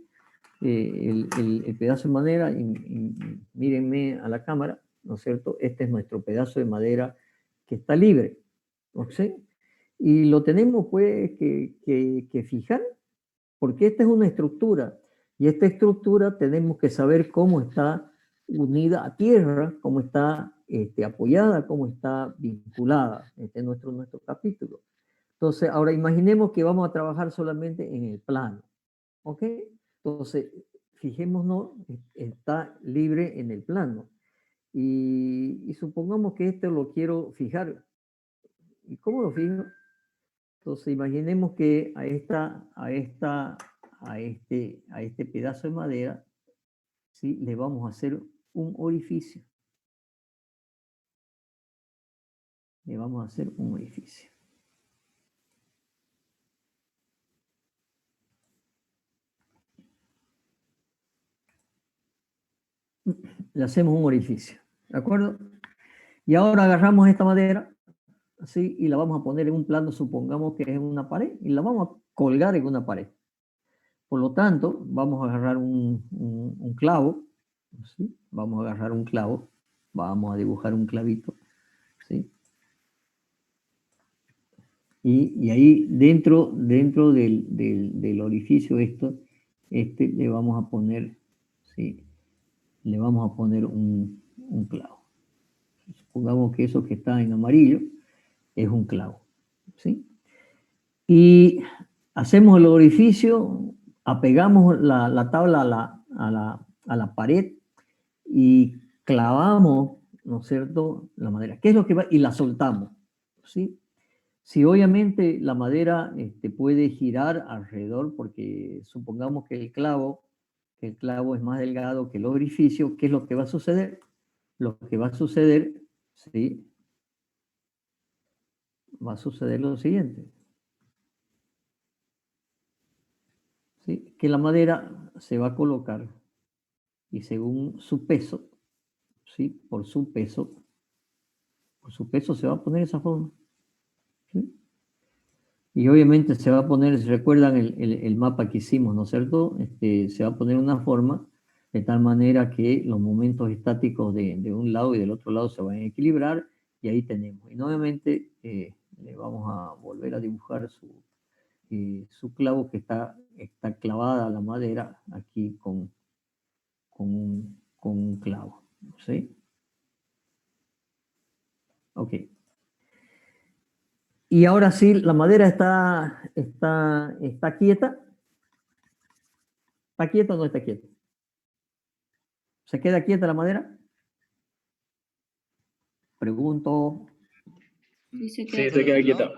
el pedazo de madera, y mírenme a la cámara, ¿no es cierto? Este es nuestro pedazo de madera que está libre, ¿no sé? Y lo tenemos pues que fijar, porque esta es una estructura, y esta estructura tenemos que saber cómo está unida a tierra, cómo está apoyada, cómo está vinculada. Este es nuestro capítulo. Entonces, ahora imaginemos que vamos a trabajar solamente en el plano, ¿ok? Entonces, fijémonos, está libre en el plano. Y supongamos que esto lo quiero fijar. ¿Y cómo lo fijo? Entonces, imaginemos que a este pedazo de madera, ¿sí? Le vamos a hacer un orificio. Le vamos a hacer un orificio. Le hacemos un orificio, ¿de acuerdo? Y ahora agarramos esta madera, así, y la vamos a poner en un plano, supongamos que es en una pared, y la vamos a colgar en una pared. Por lo tanto, vamos a agarrar un clavo, ¿sí? Vamos a agarrar un clavo, vamos a dibujar un clavito, ¿sí? Y ahí dentro del orificio le vamos a poner, ¿sí? Le vamos a poner un clavo. Supongamos que eso que está en amarillo es un clavo, ¿sí? Y hacemos el orificio, apegamos la tabla a la pared y clavamos, ¿no es cierto?, la madera. ¿Qué es lo que va? Y la soltamos, ¿sí? Si obviamente la madera puede girar alrededor, porque supongamos que el clavo es más delgado que el orificio, ¿qué es lo que va a suceder? Lo que va a suceder, ¿sí? Va a suceder lo siguiente. ¿Sí? Que la madera se va a colocar y según su peso, ¿sí? Por su peso se va a poner de esa forma. Y obviamente se va a poner, si recuerdan el mapa que hicimos, ¿no es cierto? Se va a poner una forma de tal manera que los momentos estáticos de un lado y del otro lado se van a equilibrar, y ahí tenemos. Y nuevamente le vamos a volver a dibujar su clavo que está clavada a la madera aquí con un clavo. ¿Sí? Ok. Y ahora sí, la madera está quieta. ¿Está quieta o no está quieta? ¿Se queda quieta la madera? Pregunto. Sí, se queda quieta.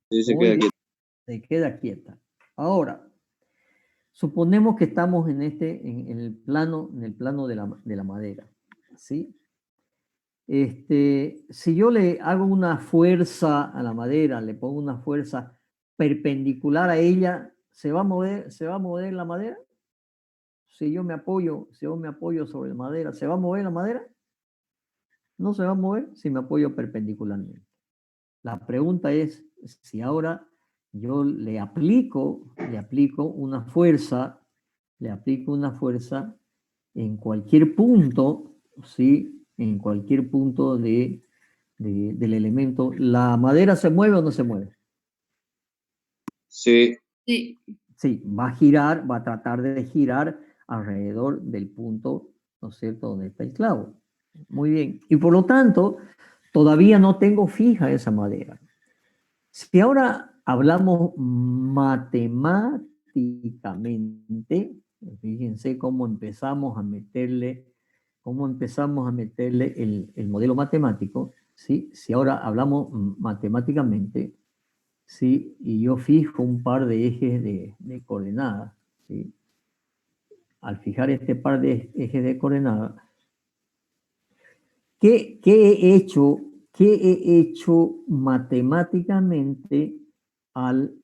Sí, se Muy queda bien, quieto. se queda quieta. Ahora, suponemos que estamos en el plano de la madera, ¿sí? Si yo le hago una fuerza a la madera, le pongo una fuerza perpendicular a ella, ¿se va a mover la madera? Si yo me apoyo sobre la madera, ¿se va a mover la madera? No se va a mover si me apoyo perpendicularmente. La pregunta es si ahora yo le aplico una fuerza, en cualquier punto, ¿sí? En cualquier punto del elemento, ¿la madera se mueve o no se mueve? Sí, Sí. Sí, va a girar, va a tratar de girar alrededor del punto, ¿no es cierto?, donde está el clavo. Muy bien. Y por lo tanto, todavía no tengo fija esa madera. Si ahora hablamos matemáticamente, fíjense cómo empezamos a meterle el modelo matemático, ¿sí? Si ahora hablamos matemáticamente, ¿sí? Y yo fijo un par de ejes de coordenadas, ¿sí? Al fijar este par de ejes de coordenadas, ¿qué he hecho matemáticamente al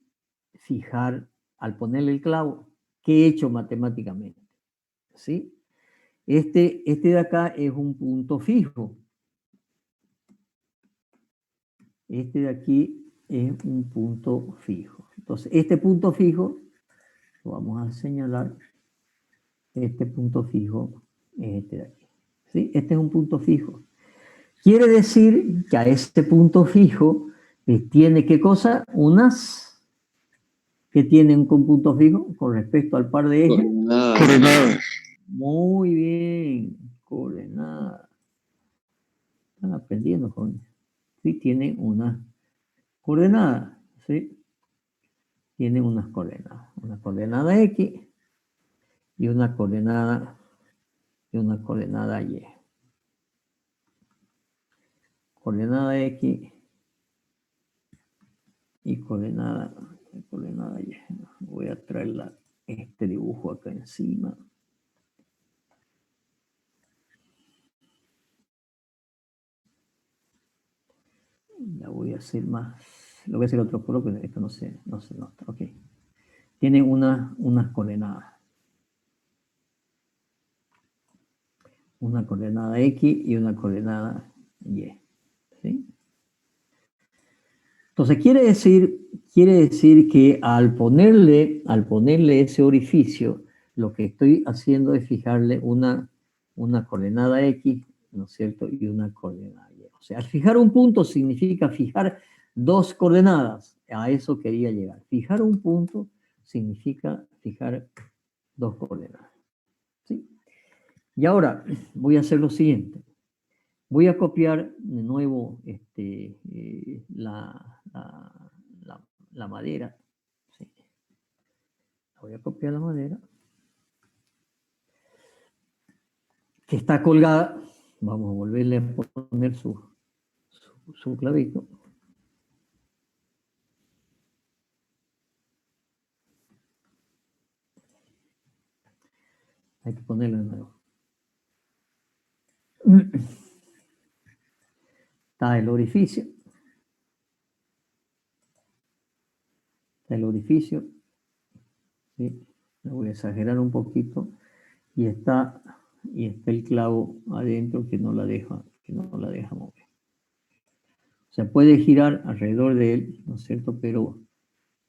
ponerle el clavo? ¿Qué he hecho matemáticamente? ¿Sí? Este de acá es un punto fijo. Este de aquí es un punto fijo. Entonces, este punto fijo, lo vamos a señalar, este punto fijo es este de aquí. ¿Sí? Este es un punto fijo. Quiere decir que a este punto fijo tiene, ¿qué cosa? ¿Qué tiene un punto fijo con respecto al par de ejes? Coordenadas. Muy bien, coordenadas. Están aprendiendo, jóvenes. Sí, tiene una coordenada, ¿sí? Tiene unas coordenadas. Una coordenada X y una coordenada Y. Coordenada X y coordenada Y. Voy a traer este dibujo acá encima. La voy a hacer más. Lo voy a hacer otro color, pero esto no se nota. Ok. Tiene unas coordenadas. Una coordenada X y una coordenada Y. ¿Sí? Entonces quiere decir que al ponerle ese orificio, lo que estoy haciendo es fijarle una coordenada X, ¿no es cierto? Y una coordenada Y. O sea, al fijar un punto significa fijar dos coordenadas. A eso quería llegar. Fijar un punto significa fijar dos coordenadas. ¿Sí? Y ahora voy a hacer lo siguiente. Voy a copiar de nuevo la madera. ¿Sí? Voy a copiar la madera. Que está colgada. Vamos a volverle a poner su clavito. Hay que ponerlo de nuevo. Está el orificio. ¿Sí? Lo voy a exagerar un poquito. Y está el clavo adentro que no la deja mover. O sea, puede girar alrededor de él, ¿no es cierto? Pero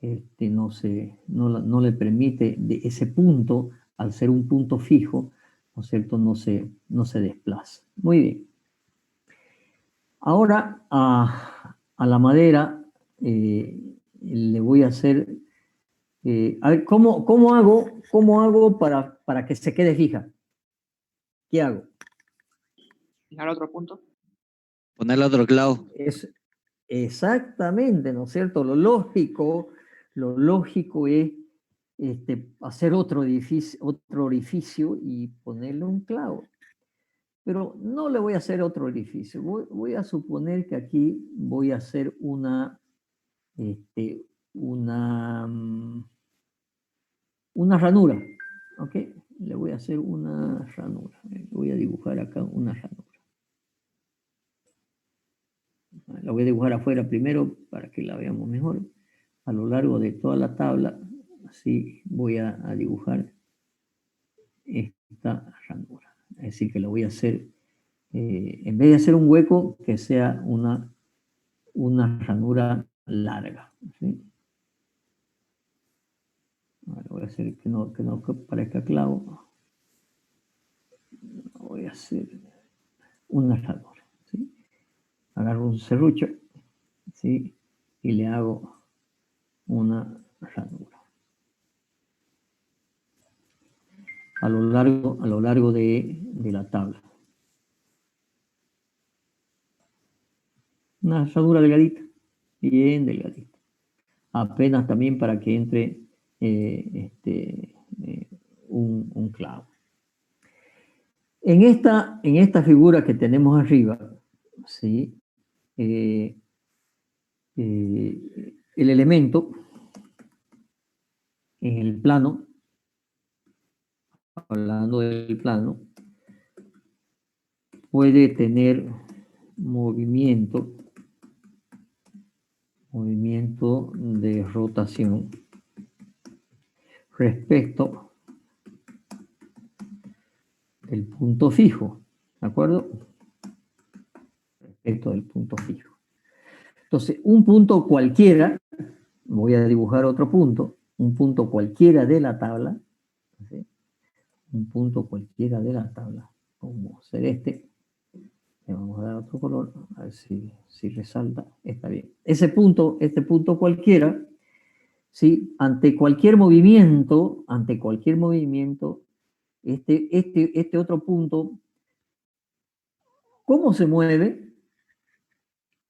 no le permite de ese punto, al ser un punto fijo, ¿no es cierto?, no se desplaza. Muy bien. Ahora a la madera le voy a hacer, a ver, ¿cómo hago para que se quede fija? ¿Qué hago? Fijar otro punto. Ponerle otro clavo. Es exactamente, ¿no es cierto? Lo lógico es hacer otro orificio y ponerle un clavo. Pero no le voy a hacer otro orificio. Voy a suponer que aquí voy a hacer una ranura. ¿Ok? Le voy a hacer una ranura. Voy a dibujar acá una ranura. La voy a dibujar afuera primero para que la veamos mejor. A lo largo de toda la tabla, así voy a dibujar esta ranura. Es decir, que la voy a hacer, en vez de hacer un hueco, que sea una ranura larga. ¿Sí? Ahora voy a hacer que no parezca clavo. Voy a hacer una ranura. ¿Sí? Agarro un serrucho, ¿sí? Y le hago una ranura a lo largo de la tabla. Una ranura delgadita, bien delgadita. Apenas también para que entre un clavo. En esta figura que tenemos arriba, ¿sí? El elemento en el plano, hablando del plano, puede tener movimiento de rotación respecto del punto fijo, ¿de acuerdo? Respecto del punto fijo. Entonces, un punto cualquiera, voy a dibujar otro punto, un punto cualquiera de la tabla, ¿sí? Un punto cualquiera de la tabla, como ser este, le vamos a dar otro color, a ver si resalta, está bien. Este punto cualquiera, ¿sí? Ante cualquier movimiento, este otro punto, ¿cómo se mueve?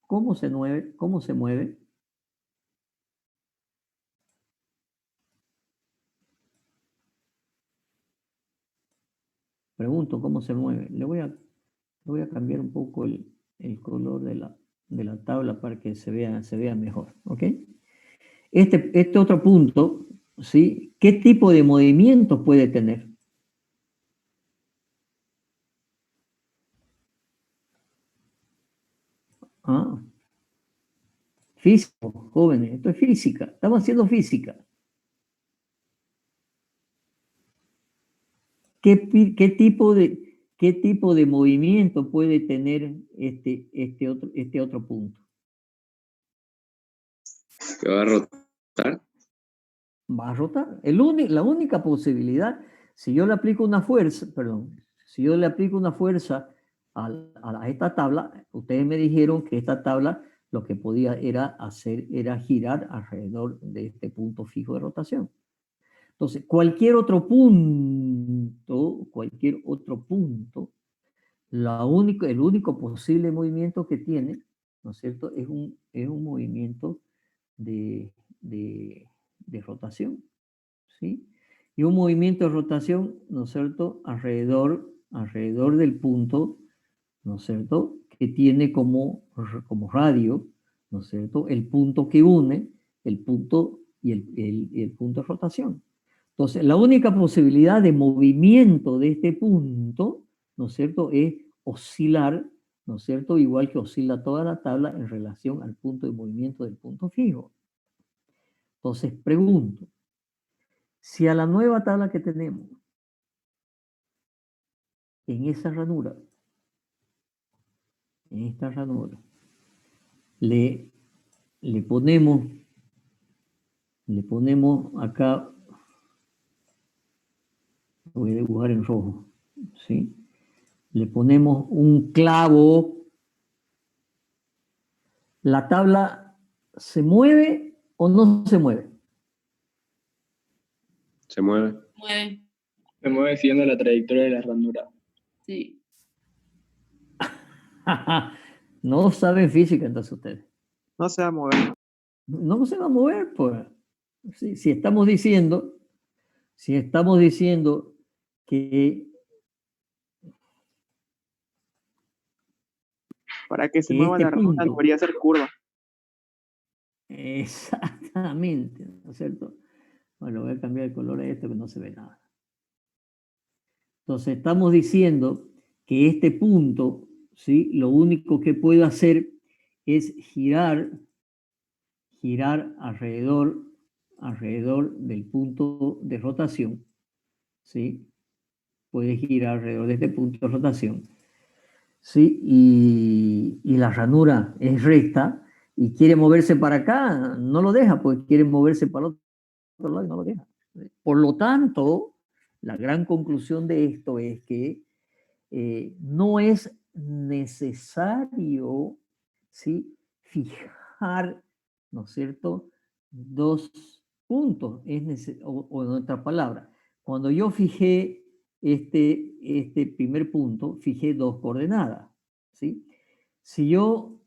¿Cómo se mueve? Pregunto, ¿cómo se mueve? Le voy a cambiar un poco el color de la tabla para que se vea mejor, ¿ok? Este otro punto, ¿sí? ¿Qué tipo de movimiento puede tener? Físico, jóvenes, esto es física, estamos haciendo física. ¿Qué tipo de movimiento puede tener este otro punto? ¿Que va a rotar? Va a rotar. La única posibilidad, si yo le aplico una fuerza, a esta tabla, ustedes me dijeron que esta tabla lo que podía era girar alrededor de este punto fijo de rotación. Entonces, cualquier otro punto, el único posible movimiento que tiene, ¿no es cierto?, es un movimiento de rotación, ¿sí? Y un movimiento de rotación, ¿no es cierto?, alrededor del punto, ¿no es cierto?, que tiene como radio, ¿no es cierto?, el punto que une el punto y el punto de rotación. Entonces, la única posibilidad de movimiento de este punto, ¿no es cierto?, es oscilar, ¿no es cierto?, igual que oscila toda la tabla en relación al punto de movimiento del punto fijo. Entonces, pregunto, si a la nueva tabla que tenemos, en esta ranura, le ponemos Le ponemos acá, lo voy a dibujar en rojo, ¿sí? Le ponemos un clavo. ¿La tabla se mueve o no se mueve? Se mueve. Mueve. Se mueve siguiendo la trayectoria de la ranura. Sí. No saben física entonces ustedes. No se va a mover. No se va a mover, pues. Si estamos diciendo que Para que se que mueva este la ranura punto, debería ser curva. exactamente, ¿no es cierto? Bueno, voy a cambiar el color a esto que no se ve nada. Entonces estamos diciendo que este punto, ¿sí? Lo único que puedo hacer es girar alrededor del punto de rotación, ¿sí? Puede girar alrededor de este punto de rotación, ¿sí? Y la ranura es recta y quiere moverse para acá, no lo deja, porque quiere moverse para el otro lado y no lo deja. Por lo tanto, la gran conclusión de esto es que no es necesario, ¿sí? Fijar, ¿no es cierto?, dos puntos. O en otra palabra, cuando yo fijé este primer punto, fijé dos coordenadas, ¿sí? Si yo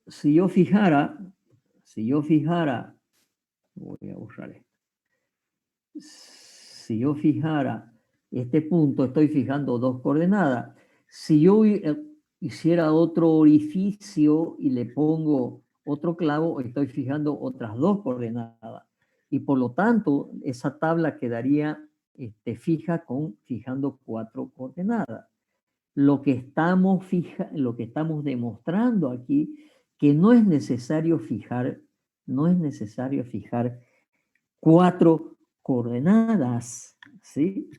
fijara, voy a borrar esto. Si yo fijara este punto, estoy fijando dos coordenadas. Si yo hiciera otro orificio y le pongo otro clavo, estoy fijando otras dos coordenadas. Y por lo tanto, esa tabla quedaría fija fijando cuatro coordenadas. Lo que estamos demostrando aquí, que no es necesario fijar cuatro coordenadas, ¿sí?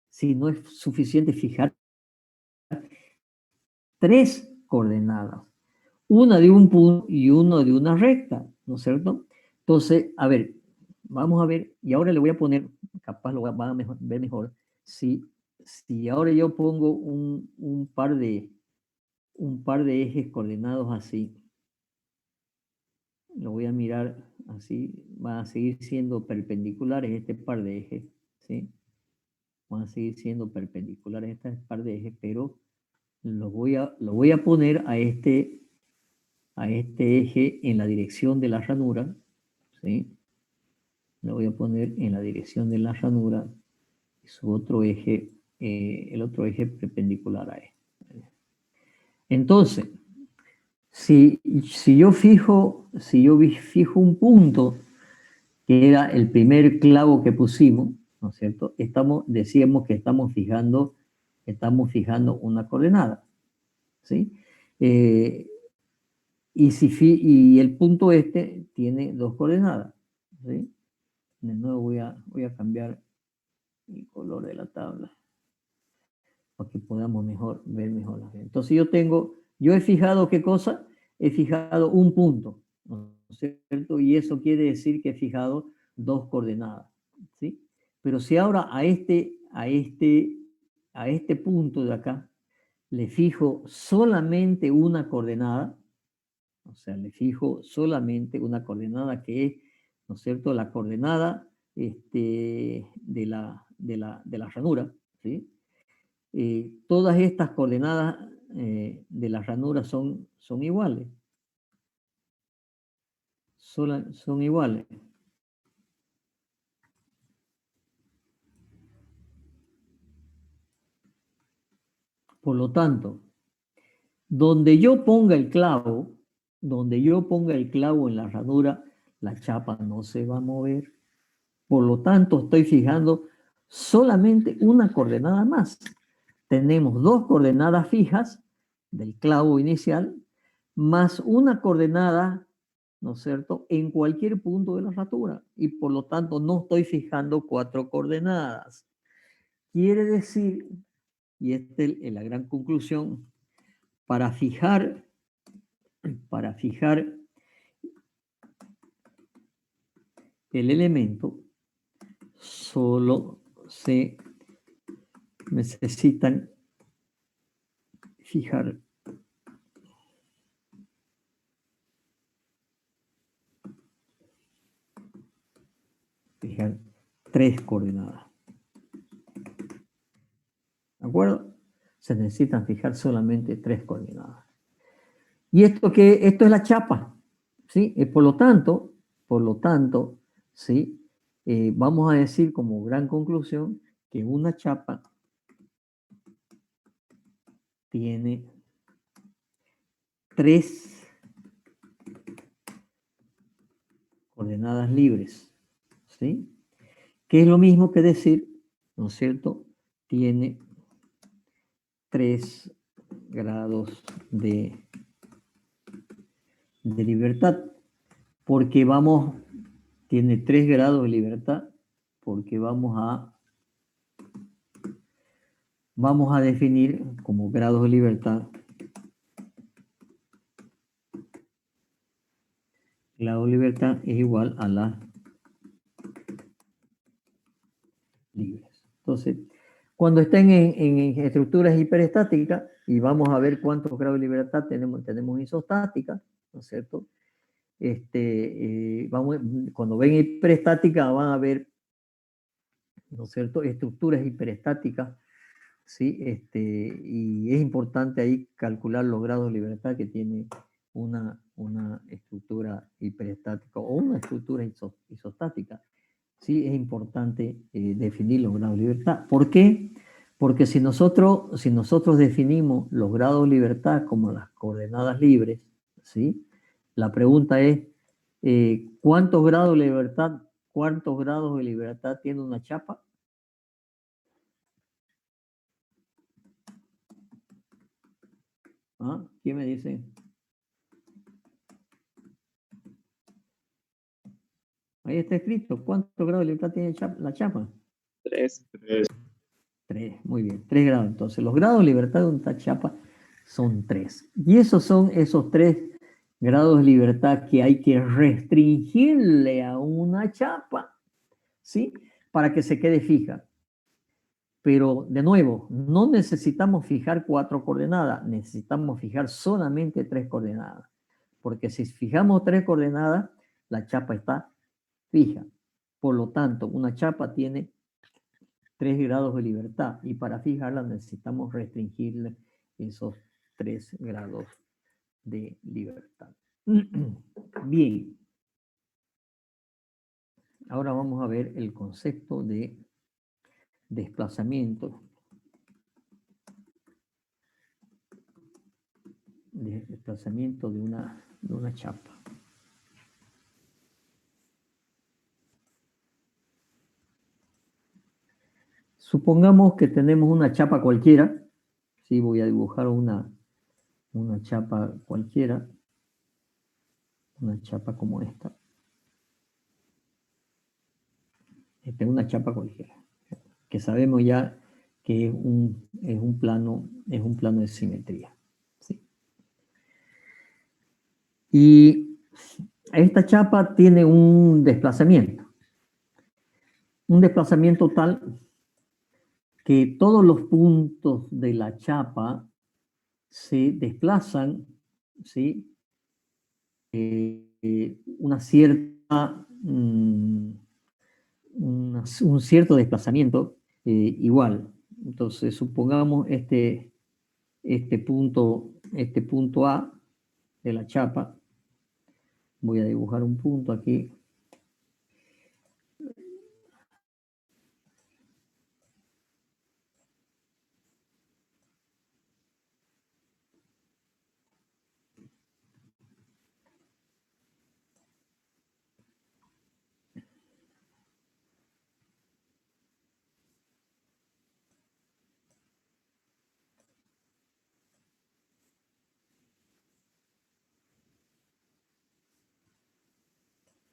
Si no es suficiente fijar tres coordenadas, una de un punto y uno de una recta, ¿no es cierto? Entonces, a ver, vamos a ver, y ahora le voy a poner, capaz lo van a ver mejor, si ahora yo pongo un par de ejes coordenados así, lo voy a mirar así, van a seguir siendo perpendiculares este par de ejes, ¿sí? Van a seguir siendo perpendiculares este par de ejes, pero lo voy a poner a este eje en la dirección de la ranura, ¿sí? Lo voy a poner en la dirección de la ranura, y su otro eje, el otro eje perpendicular a este. Entonces, si yo fijo un punto, que era el primer clavo que pusimos, ¿no es cierto? Decíamos que estamos fijando una coordenada, ¿sí? Y el punto tiene dos coordenadas, ¿sí? De nuevo voy a cambiar el color de la tabla para que podamos ver mejor la gente. Entonces yo he fijado ¿qué cosa? He fijado un punto, ¿no es cierto? Y eso quiere decir que he fijado dos coordenadas, ¿sí? Pero si ahora a este punto de acá le fijo solamente una coordenada, o sea, le fijo solamente una coordenada que es, ¿no es cierto?, la coordenada de la ranura, ¿sí? Todas estas coordenadas de la ranura son iguales. Son iguales. Por lo tanto, donde yo ponga el clavo en la ranura, la chapa no se va a mover. Por lo tanto, estoy fijando solamente una coordenada más. Tenemos dos coordenadas fijas del clavo inicial, más una coordenada, ¿no es cierto?, en cualquier punto de la ranura. Y por lo tanto, no estoy fijando cuatro coordenadas. Quiere decir, y esta es la gran conclusión, para fijar el elemento, solo se necesitan fijar tres coordenadas. ¿De acuerdo? Se necesitan fijar solamente tres coordenadas. ¿Y esto qué? Esto es la chapa, ¿sí? Por lo tanto, ¿sí? Vamos a decir como gran conclusión que una chapa tiene tres coordenadas libres, ¿sí? Que es lo mismo que decir, ¿no es cierto? Tiene 3 grados de libertad, porque tiene 3 grados de libertad, porque vamos a definir como grados de libertad grado de libertad es igual a las libres. Entonces, cuando estén en estructuras hiperestáticas, y vamos a ver cuántos grados de libertad tenemos isostática, ¿no es cierto? Cuando ven hiperestática van a ver, ¿no es cierto?, estructuras hiperestáticas, ¿sí? Y es importante ahí calcular los grados de libertad que tiene una estructura hiperestática o una estructura isostática. Sí, es importante definir los grados de libertad. ¿Por qué? Porque si nosotros definimos los grados de libertad como las coordenadas libres, ¿sí? La pregunta es, ¿cuántos grados de libertad tiene una chapa? ¿Ah? ¿Quién me dice? Ahí está escrito. ¿Cuántos grados de libertad tiene la chapa? 3. 3, muy bien. 3 grados. Entonces, los grados de libertad de una chapa son 3. Y esos son esos 3 grados de libertad que hay que restringirle a una chapa, ¿sí? Para que se quede fija. Pero, de nuevo, no necesitamos fijar 4 coordenadas. Necesitamos fijar solamente 3 coordenadas. Porque si fijamos 3 coordenadas, la chapa está fija. Por lo tanto, una chapa tiene 3 grados de libertad y para fijarla necesitamos restringirle esos 3 grados de libertad. Bien. Ahora vamos a ver el concepto de desplazamiento. Desplazamiento de una chapa. Supongamos que tenemos una chapa cualquiera. Sí, voy a dibujar una chapa cualquiera. Una chapa como esta. Esta es una chapa cualquiera. Que sabemos ya que es un plano de simetría. ¿Sí? Y esta chapa tiene un desplazamiento. Un desplazamiento tal que todos los puntos de la chapa se desplazan, ¿sí? Un cierto desplazamiento igual. Entonces, supongamos este punto A de la chapa. Voy a dibujar un punto aquí.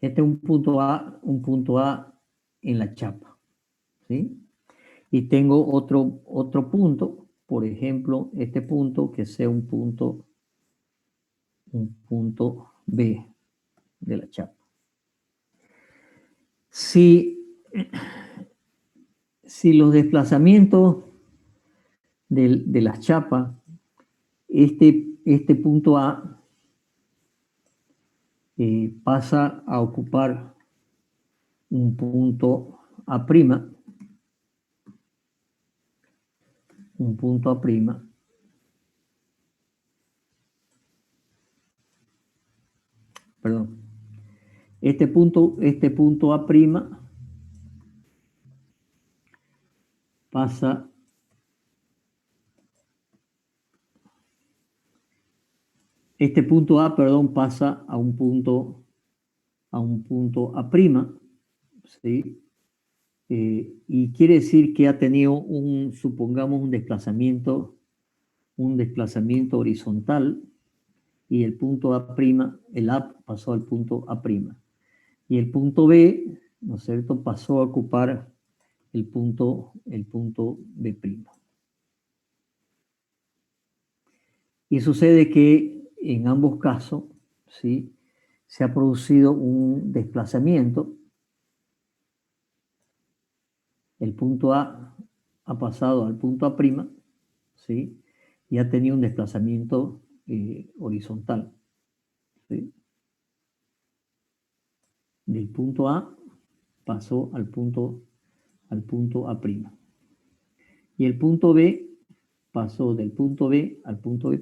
Este es un punto A en la chapa, ¿sí? Y tengo otro punto, por ejemplo, este punto que sea un punto B de la chapa. Si si los desplazamientos de las chapas, este punto A pasa a ocupar un punto A', un punto A', perdón, este punto A' pasa este punto A, perdón, pasa a un punto A', ¿sí? Y quiere decir que ha tenido supongamos un desplazamiento horizontal, y el punto A', el A pasó al punto A'. Y el punto B, ¿no es cierto?, pasó a ocupar el punto B'. Y sucede que en ambos casos, ¿sí?, se ha producido un desplazamiento. El punto A ha pasado al punto A', ¿sí?, y ha tenido un desplazamiento horizontal, ¿sí? Del punto A pasó al punto A'. Y el punto B pasó del punto B al punto B'.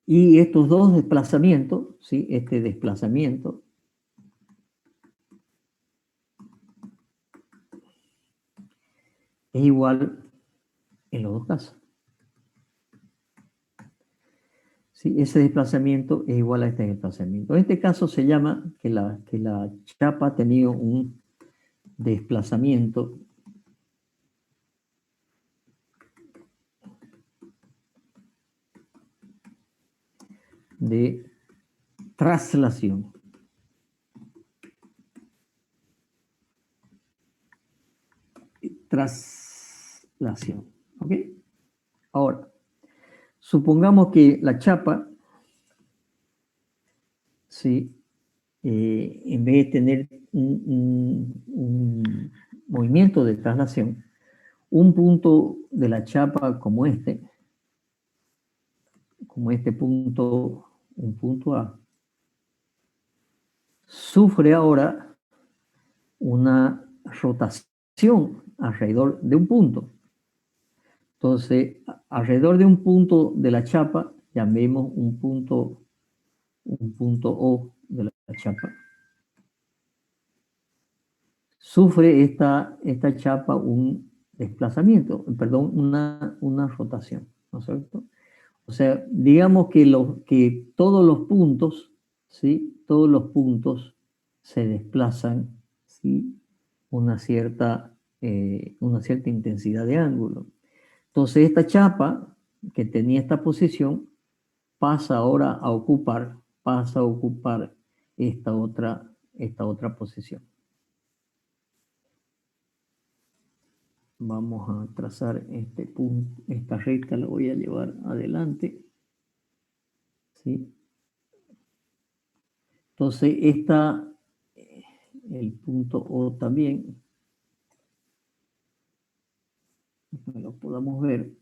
Y estos dos desplazamientos, ¿sí?, este desplazamiento es igual en los dos casos. ¿Sí? Ese desplazamiento es igual a este desplazamiento. En este caso se llama que la chapa ha tenido un desplazamiento de traslación. Traslación. ¿Ok? Ahora, supongamos que la chapa, ¿sí?, en vez de tener un movimiento de traslación, un punto de la chapa como este punto, un punto A, sufre ahora una rotación alrededor de un punto. Entonces, alrededor de un punto de la chapa, llamemos un punto O de la chapa, sufre esta chapa un desplazamiento, perdón, una rotación, ¿no es cierto? O sea, digamos que todos los puntos, ¿sí?, todos los puntos se desplazan, ¿sí?, una cierta intensidad de ángulo. Entonces, esta chapa que tenía esta posición pasa ahora a ocupar esta otra posición. Vamos a trazar este punto, esta recta la voy a llevar adelante, ¿sí? Entonces, el punto O también, lo podamos ver.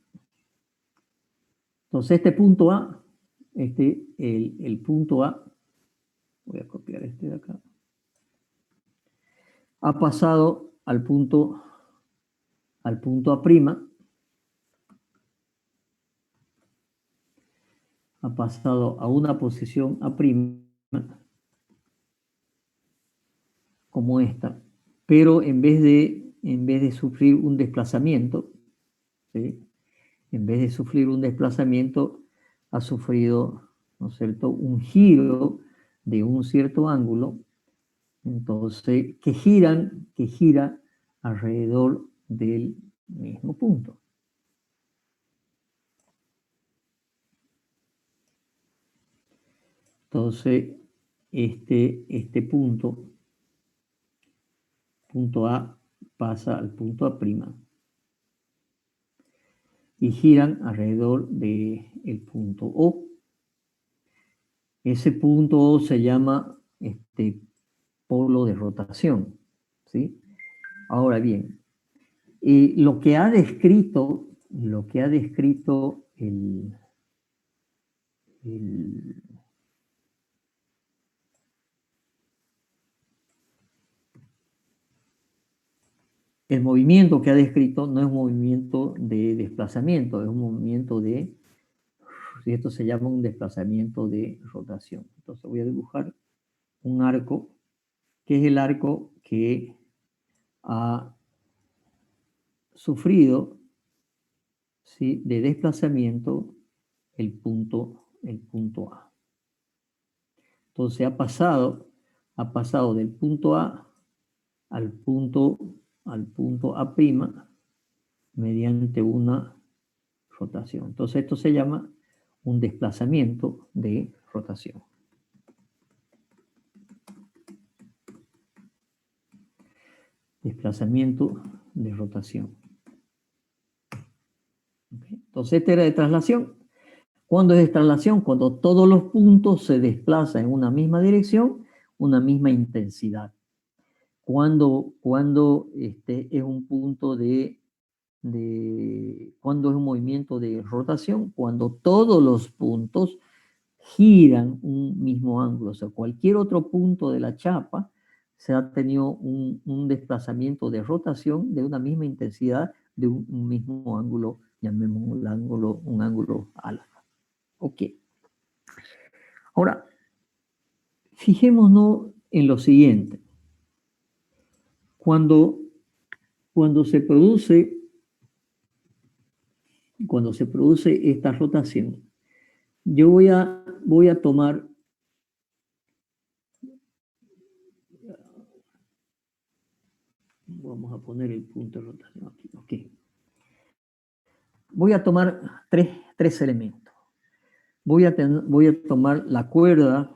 Entonces, este punto A, el punto A, voy a copiar este de acá, ha pasado al punto A', ha pasado a una posición A', como esta, pero en vez de sufrir un desplazamiento, ¿sí?, en vez de sufrir un desplazamiento, ha sufrido, ¿no es cierto?, un giro de un cierto ángulo, entonces, que gira alrededor del mismo punto. Entonces, este punto A pasa al punto A', y giran alrededor del punto O. Ese punto se llama polo de rotación, ¿sí? Ahora bien, lo que ha descrito el- el movimiento que ha descrito no es un movimiento de desplazamiento, es un movimiento de, y esto se llama un desplazamiento de rotación. Entonces voy a dibujar un arco, que es el arco que ha sufrido, ¿sí?, de desplazamiento el punto A. Entonces ha pasado del punto A al punto A' mediante una rotación. Entonces esto se llama un desplazamiento de rotación. Desplazamiento de rotación. ¿Okay? Entonces este era de traslación. ¿Cuándo es de traslación? Cuando todos los puntos se desplazan en una misma dirección, una misma intensidad. Cuando es un punto cuando es un movimiento de rotación, cuando todos los puntos giran un mismo ángulo. O sea, cualquier otro punto de la chapa se ha tenido un desplazamiento de rotación de una misma intensidad de un mismo ángulo, llamémoslo un ángulo alfa. Ok. Ahora, fijémonos en lo siguiente. Cuando se produce esta rotación, yo voy a tomar, vamos a poner el punto de rotación aquí, ok. Voy a tomar tres elementos. Voy a tomar la cuerda,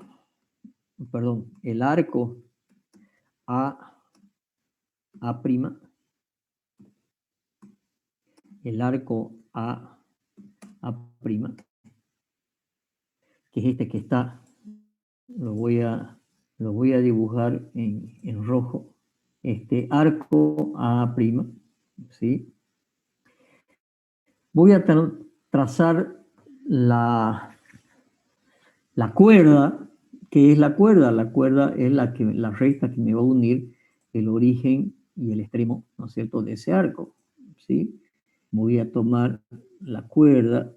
perdón, el arco A', el arco A', que es este que está, lo voy a dibujar en rojo, este arco A', ¿sí? Voy a trazar la cuerda, que es la cuerda es la recta que me va a unir el origen y el extremo, ¿no es cierto?, de ese arco, ¿sí? Voy a tomar la cuerda,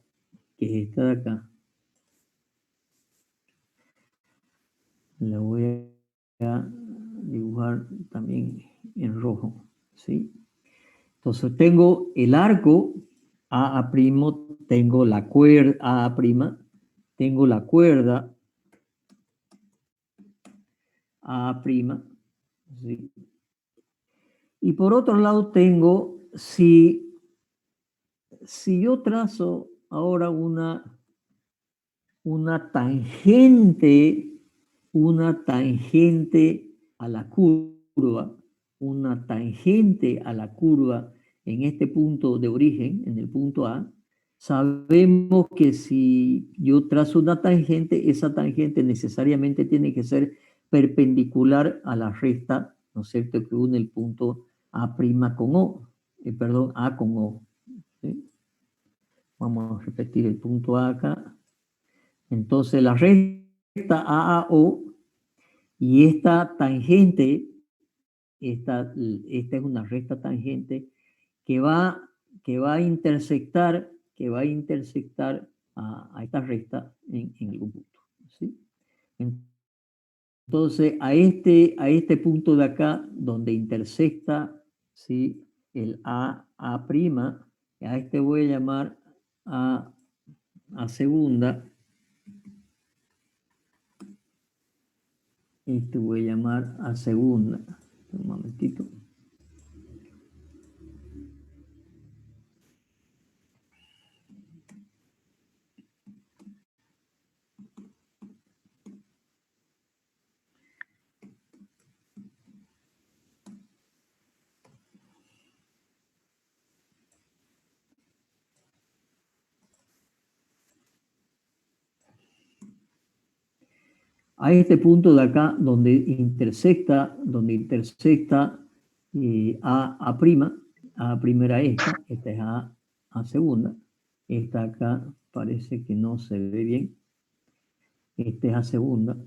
que es esta de acá, la voy a dibujar también en rojo, ¿sí? Entonces tengo el arco A', tengo la cuerda A', tengo la cuerda A', ¿sí? Y por otro lado tengo, si yo trazo ahora una tangente a la curva, en este punto de origen, en el punto A, sabemos que si yo trazo una tangente, esa tangente necesariamente tiene que ser perpendicular a la recta, ¿no es cierto?, que une el punto A' con O, A con O. ¿Sí? Vamos a repetir el punto A acá. Entonces la recta AAO y esta tangente, esta es una recta tangente que va a intersectar a esta recta en algún punto, ¿sí? Entonces a este punto de acá donde intersecta, ¿sí?, el A', a este voy a llamar a segunda. Esto voy a llamar a segunda. Un momentito. a este punto de acá donde intersecta A prima, A primera esta es A segunda, esta acá parece que no se ve bien, esta es A segunda,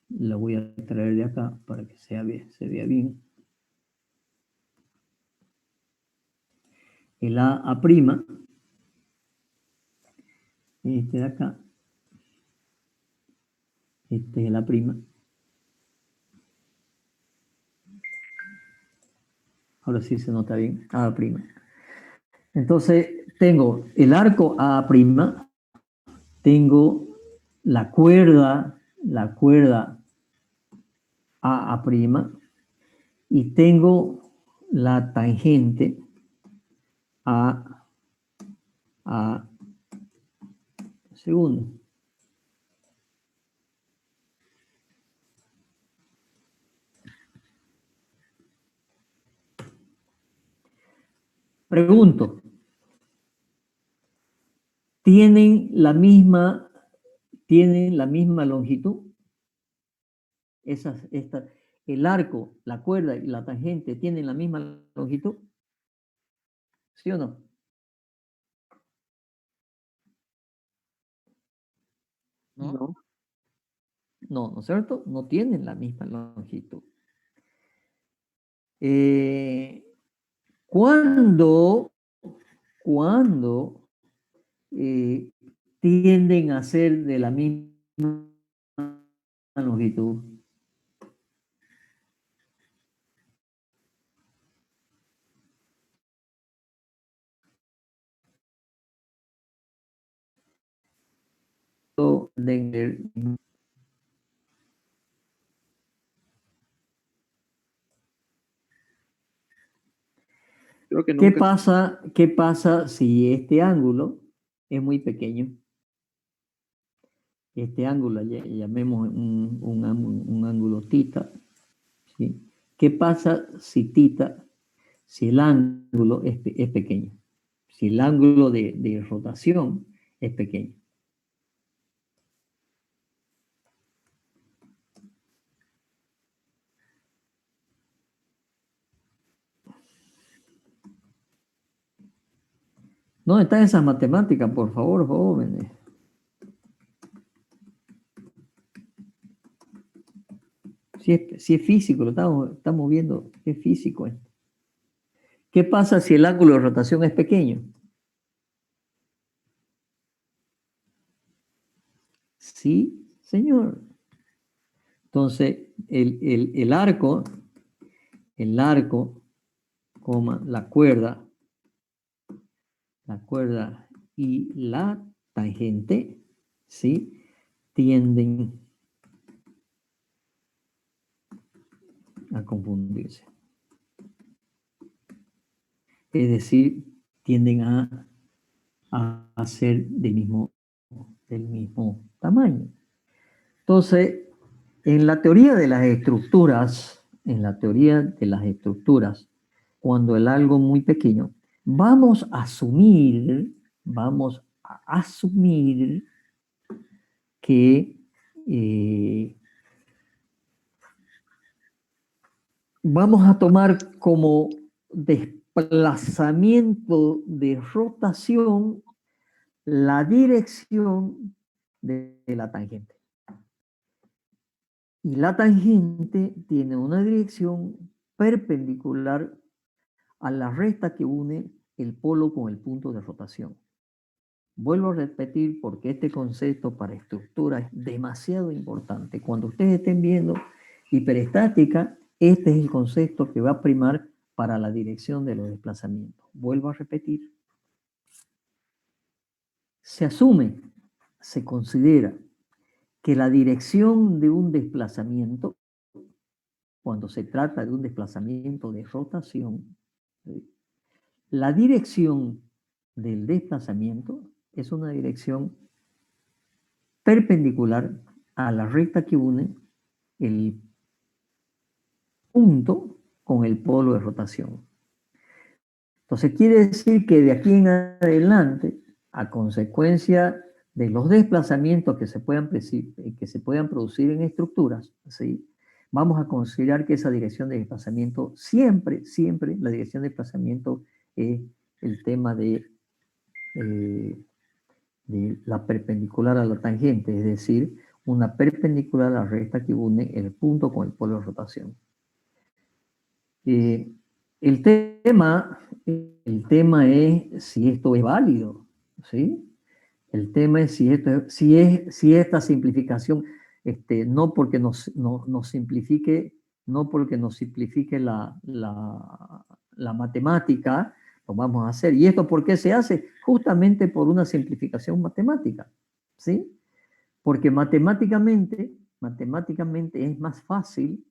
la voy a traer de acá para que se vea bien. El A prima, este de acá, este es el A prima. Ahora sí se nota bien, A prima. Entonces, tengo el arco A prima, tengo la cuerda A prima, y tengo la tangente A segundo. Pregunto, ¿tienen la misma longitud? El arco, la cuerda y la tangente tienen la misma longitud. ¿Sí o no? No. No, ¿no es cierto? No tienen la misma longitud. ¿Cuándo tienden a ser de la misma longitud? Creo que ¿Qué nunca. qué pasa si este ángulo es muy pequeño? Este ángulo, llamemos un ángulo tita, ¿sí? ¿Qué pasa si el ángulo es pequeño? Si el ángulo de rotación es pequeño. ¿Dónde están esas matemáticas, por favor, jóvenes? Si es físico, lo estamos viendo, es físico esto. ¿Qué pasa si el ángulo de rotación es pequeño? Sí, señor. Entonces, el arco, coma, la cuerda y la tangente, ¿sí? Tienden a confundirse. Es decir, tienden a ser del mismo tamaño. Entonces, en la teoría de las estructuras, cuando el algo muy pequeño, vamos a asumir que vamos a tomar como desplazamiento de rotación la dirección de la tangente. Y la tangente tiene una dirección perpendicular a la recta que une el polo con el punto de rotación. Vuelvo a repetir porque este concepto para estructura es demasiado importante. Cuando ustedes estén viendo hiperestática, este es el concepto que va a primar para la dirección de los desplazamientos. Vuelvo a repetir. Se asume, se considera que la dirección de un desplazamiento, cuando se trata de un desplazamiento de rotación, ¿sí? La dirección del desplazamiento es una dirección perpendicular a la recta que une el punto con el polo de rotación. Entonces quiere decir que de aquí en adelante, a consecuencia de los desplazamientos que se puedan producir en estructuras, ¿sí? Vamos a considerar que esa dirección de desplazamiento, siempre la dirección de desplazamiento es el tema de la perpendicular a la tangente, es decir, una perpendicular a la recta que une el punto con el polo de rotación. El tema es si esto es válido, ¿sí? El tema es si esta simplificación, no porque nos simplifique la matemática, lo vamos a hacer. ¿Y esto por qué se hace? Justamente por una simplificación matemática, ¿sí? Porque matemáticamente es más fácil,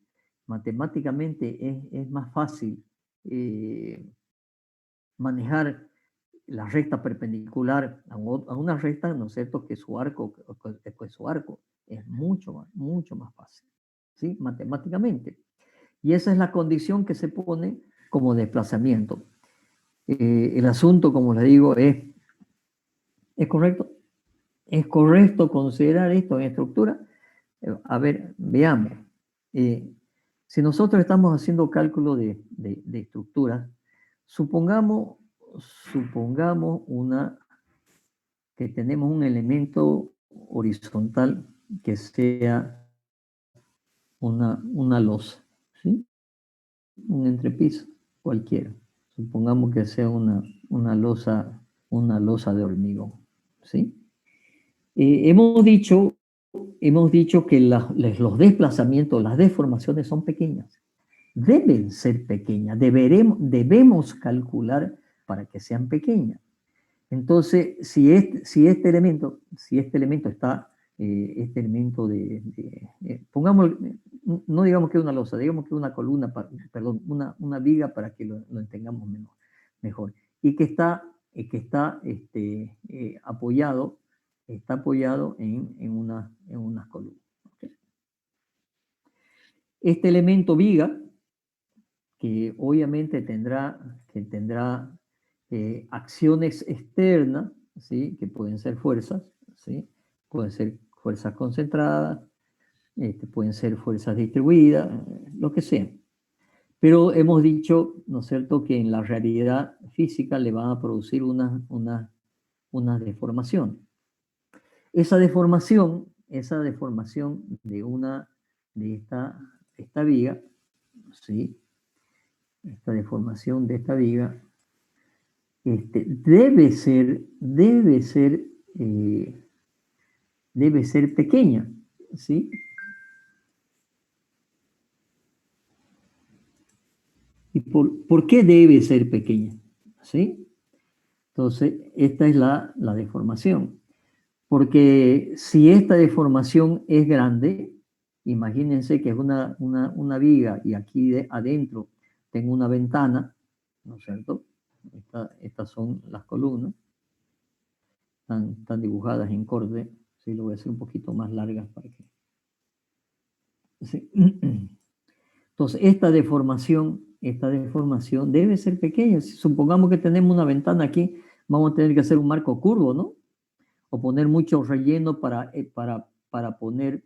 manejar la recta perpendicular a una recta, ¿no es cierto?, que su arco es mucho más fácil, ¿sí? Matemáticamente. Y esa es la condición que se pone como desplazamiento. El asunto, como les digo, ¿es correcto? ¿Es correcto considerar esto en estructura? A ver, veamos. Si nosotros estamos haciendo cálculo de estructuras, supongamos que tenemos un elemento horizontal que sea una losa, ¿sí? Un entrepiso cualquiera. Supongamos que sea una losa de hormigón, ¿sí? Hemos dicho que los desplazamientos, las deformaciones son pequeñas. Deben ser pequeñas, debemos calcular para que sean pequeñas. Entonces, si este elemento está, pongamos, no digamos que es una losa, digamos que es una columna, una viga para que lo entendamos mejor, y que está apoyado en unas columnas. ¿Okay? Este elemento viga, que obviamente tendrá acciones externas, ¿sí? Que pueden ser fuerzas, ¿sí? Pueden ser fuerzas concentradas, pueden ser fuerzas distribuidas, lo que sea. Pero hemos dicho, ¿no es cierto?, que en la realidad física le van a producir una deformación. Esa deformación de esta viga, ¿sí? Esta deformación de esta viga debe ser pequeña, ¿sí? ¿Y por qué debe ser pequeña? ¿Sí? Entonces, esta es la deformación. Porque si esta deformación es grande, imagínense que es una viga y aquí adentro tengo una ventana, ¿no es cierto? Estas son las columnas, están dibujadas en corte, ¿sí? Lo voy a hacer un poquito más largas para que... ¿Sí? Entonces, esta deformación debe ser pequeña. Si supongamos que tenemos una ventana aquí, vamos a tener que hacer un marco curvo, ¿no? O poner mucho relleno para poner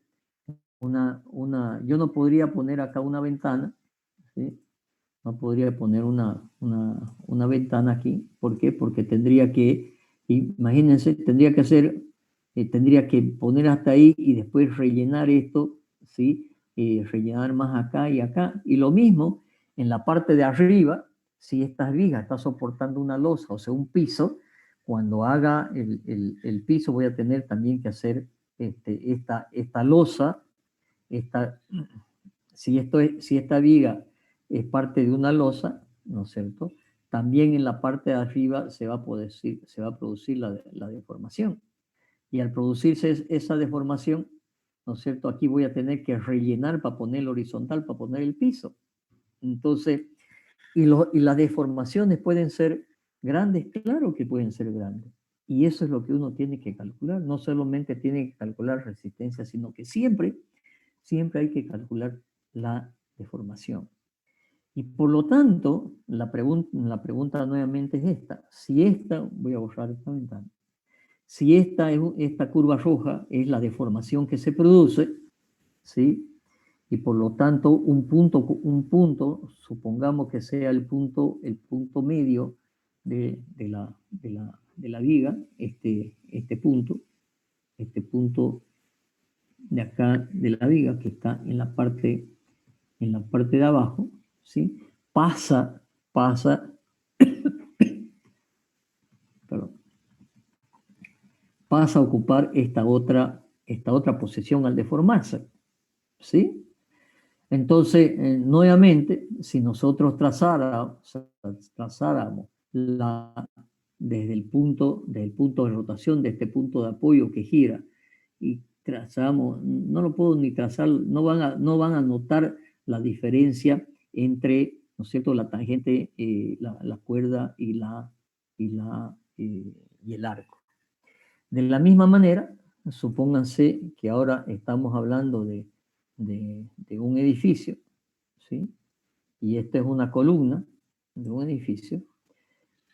yo no podría poner acá una ventana, ¿sí? No podría poner una ventana aquí. ¿Por qué? Porque imagínense, tendría que poner hasta ahí y después rellenar esto, ¿sí? Rellenar más acá y acá. Y lo mismo en la parte de arriba, si esta viga está soportando una losa, o sea, un piso, cuando haga el piso voy a tener también que hacer esta losa, si esta viga es parte de una losa, ¿no es cierto?, también en la parte de arriba se va a producir la deformación. Y al producirse esa deformación, ¿no es cierto?, aquí voy a tener que rellenar para poner el horizontal, para poner el piso. Entonces, y las deformaciones pueden ser grandes, claro que pueden ser grandes. Y eso es lo que uno tiene que calcular. No solamente tiene que calcular resistencia, sino que siempre hay que calcular la deformación. Y por lo tanto, la pregunta nuevamente es esta. Voy a borrar esta ventana. si esta curva roja es la deformación que se produce, ¿sí? Y por lo tanto un punto, supongamos que sea el punto medio de la viga, este punto de acá de la viga que está en la parte de abajo, ¿sí? Pasa a ocupar esta otra posición al deformarse, ¿sí? Entonces, nuevamente, si nosotros trazáramos desde el punto de rotación de este punto de apoyo que gira y trazamos, no lo puedo ni trazar, no van a notar la diferencia entre, ¿no es cierto?, la tangente, la cuerda y el arco. De la misma manera, supónganse que ahora estamos hablando de un edificio, ¿sí? Y esta es una columna de un edificio,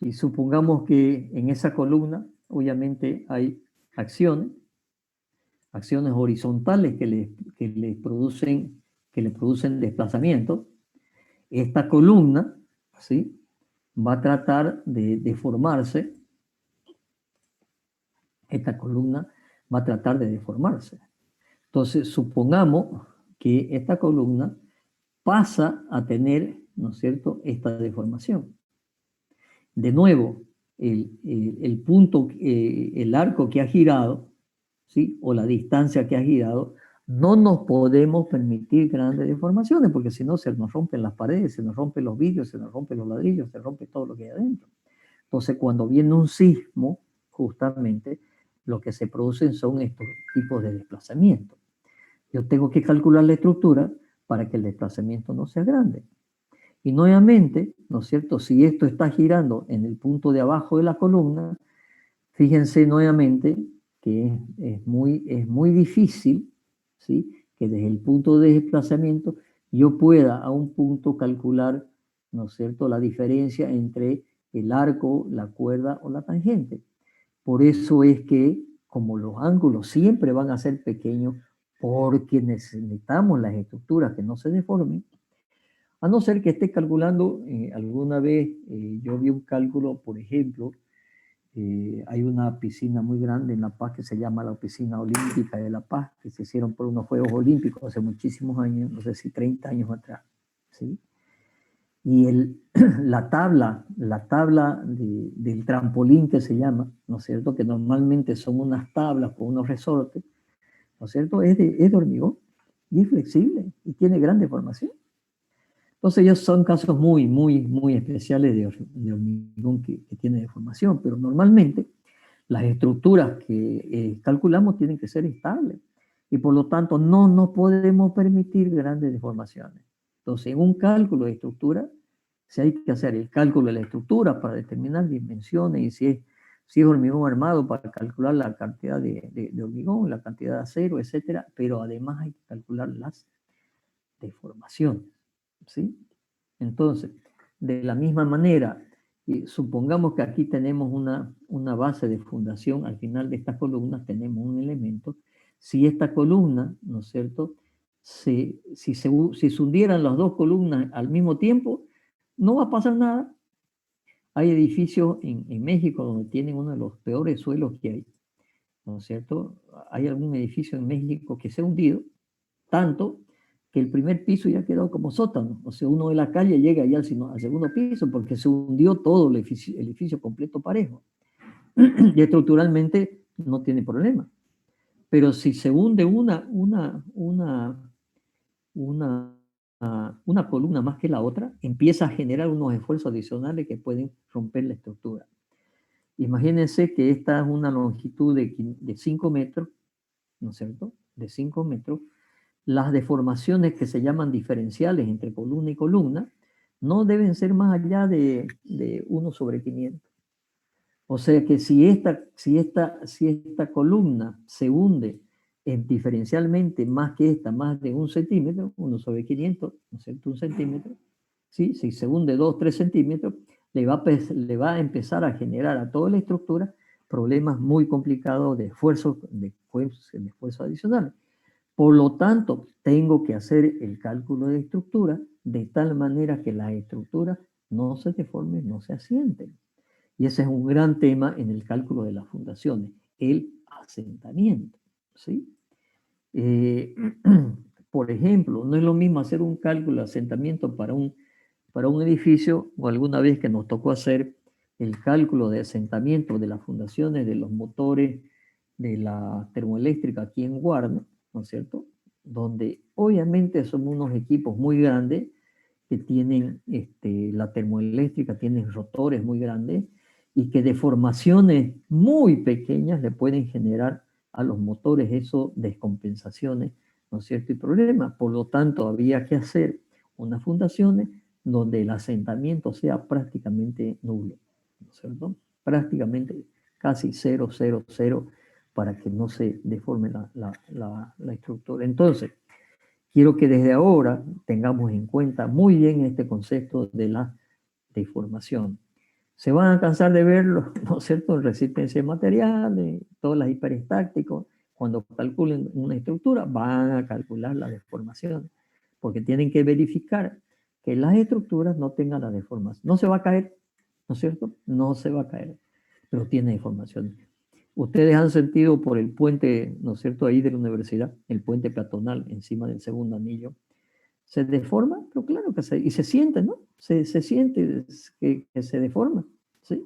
y supongamos que en esa columna, obviamente, hay acciones horizontales que le producen desplazamiento. Esta columna, ¿sí?, va a tratar de deformarse. Esta columna va a tratar de deformarse. Entonces, supongamos que esta columna pasa a tener, ¿no es cierto?, esta deformación. De nuevo, el punto, el arco que ha girado, ¿sí?, o la distancia que ha girado, no nos podemos permitir grandes deformaciones, porque si no se nos rompen las paredes, se nos rompen los vidrios, se nos rompen los ladrillos, se rompe todo lo que hay adentro. Entonces, cuando viene un sismo, justamente, lo que se producen son estos tipos de desplazamiento. Yo tengo que calcular la estructura para que el desplazamiento no sea grande. Y nuevamente, ¿no es cierto?, si esto está girando en el punto de abajo de la columna, fíjense nuevamente que es muy difícil, ¿sí?, que desde el punto de desplazamiento yo pueda a un punto calcular, ¿no es cierto?, la diferencia entre el arco, la cuerda o la tangente. Por eso es que, como los ángulos siempre van a ser pequeños, porque necesitamos las estructuras que no se deformen, a no ser que esté calculando, alguna vez yo vi un cálculo, por ejemplo, hay una piscina muy grande en La Paz que se llama la Piscina Olímpica de La Paz, que se hicieron por unos Juegos Olímpicos hace muchísimos años, no sé si 30 años atrás, ¿sí? Y la tabla del trampolín que se llama, ¿no es cierto?, que normalmente son unas tablas con unos resortes, ¿no es cierto?, es de hormigón y es flexible y tiene gran deformación. Entonces ellos son casos muy especiales de hormigón que tiene deformación, pero normalmente las estructuras que calculamos tienen que ser estables y por lo tanto no nos podemos permitir grandes deformaciones. Entonces, en un cálculo de estructura, si hay que hacer el cálculo de la estructura para determinar dimensiones y si es hormigón armado para calcular la cantidad de hormigón, la cantidad de acero, etcétera, pero además hay que calcular las deformaciones, ¿sí? Entonces, de la misma manera, supongamos que aquí tenemos una base de fundación, al final de estas columnas tenemos un elemento. Si esta columna, ¿no es cierto?, si se hundieran las dos columnas al mismo tiempo, no va a pasar nada. Hay edificios en México donde tienen uno de los peores suelos que hay, ¿no es cierto? Hay algún edificio en México que se ha hundido tanto que el primer piso ya quedó como sótano. O sea, uno de la calle llega ya al segundo piso porque se hundió todo el edificio completo parejo. Y estructuralmente no tiene problema. Pero si se hunde una columna más que la otra, empieza a generar unos esfuerzos adicionales que pueden romper la estructura. Imagínense que esta es una longitud de 5 metros, ¿no es cierto?, de 5 metros. Las deformaciones que se llaman diferenciales entre columna y columna no deben ser más allá de 1/500. O sea que si esta columna se hunde diferencialmente más que esta, más de 1 centímetro, 1/500, ¿no es cierto?, 1 centímetro, ¿sí? Si se hunde 2 o 3 centímetros, le va a empezar a generar a toda la estructura problemas muy complicados de esfuerzo adicional. Por lo tanto, tengo que hacer el cálculo de estructura de tal manera que las estructuras no se deformen, no se asienten. Y ese es un gran tema en el cálculo de las fundaciones, el asentamiento, ¿sí? Por ejemplo, no es lo mismo hacer un cálculo de asentamiento para un edificio, o alguna vez que nos tocó hacer el cálculo de asentamiento de las fundaciones de los motores de la termoeléctrica aquí en Guarne, ¿no es cierto? Donde obviamente son unos equipos muy grandes que tienen, la termoeléctrica tienen rotores muy grandes y que deformaciones muy pequeñas le pueden generar a los motores eso descompensaciones, ¿no es cierto? Y problemas. Por lo tanto, había que hacer unas fundaciones donde el asentamiento sea prácticamente nulo, ¿no es cierto? Prácticamente casi 0, 0, 0, para que no se deforme la estructura. Entonces, quiero que desde ahora tengamos en cuenta muy bien este concepto de la deformación. Se van a cansar de verlo, ¿no es cierto?, en resistencia de materiales, todas las hiperestáticos. Cuando calculen una estructura, van a calcular la deformación, porque tienen que verificar que las estructuras no tengan la deformación. No se va a caer, ¿no es cierto? No se va a caer, pero tiene deformación. Ustedes han sentido por el puente, ¿no es cierto?, ahí de la universidad, el puente peatonal encima del segundo anillo. ¿Se deforma? Pero claro que y se siente, ¿no? Se siente que se deforma, ¿sí?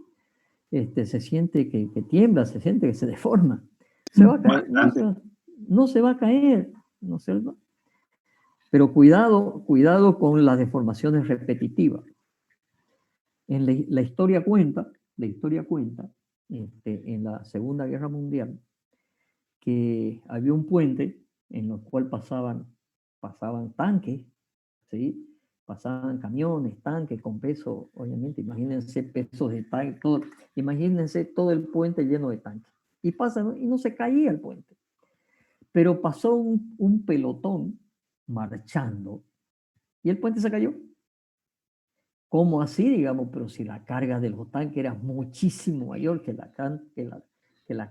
Se siente que tiembla, se siente que se deforma. ¿Se va a caer? No se va a caer, ¿no es cierto? Pero cuidado con las deformaciones repetitivas. En la historia cuenta, en la Segunda Guerra Mundial, que había un puente en el cual pasaban tanques, ¿sí? Pasaban camiones, tanques con peso, obviamente, imagínense pesos de tanque, imagínense todo el puente lleno de tanques. Y pasan, y no se caía el puente. Pero pasó un pelotón marchando y el puente se cayó. ¿Cómo así, digamos? Pero si la carga de los tanques era muchísimo mayor que la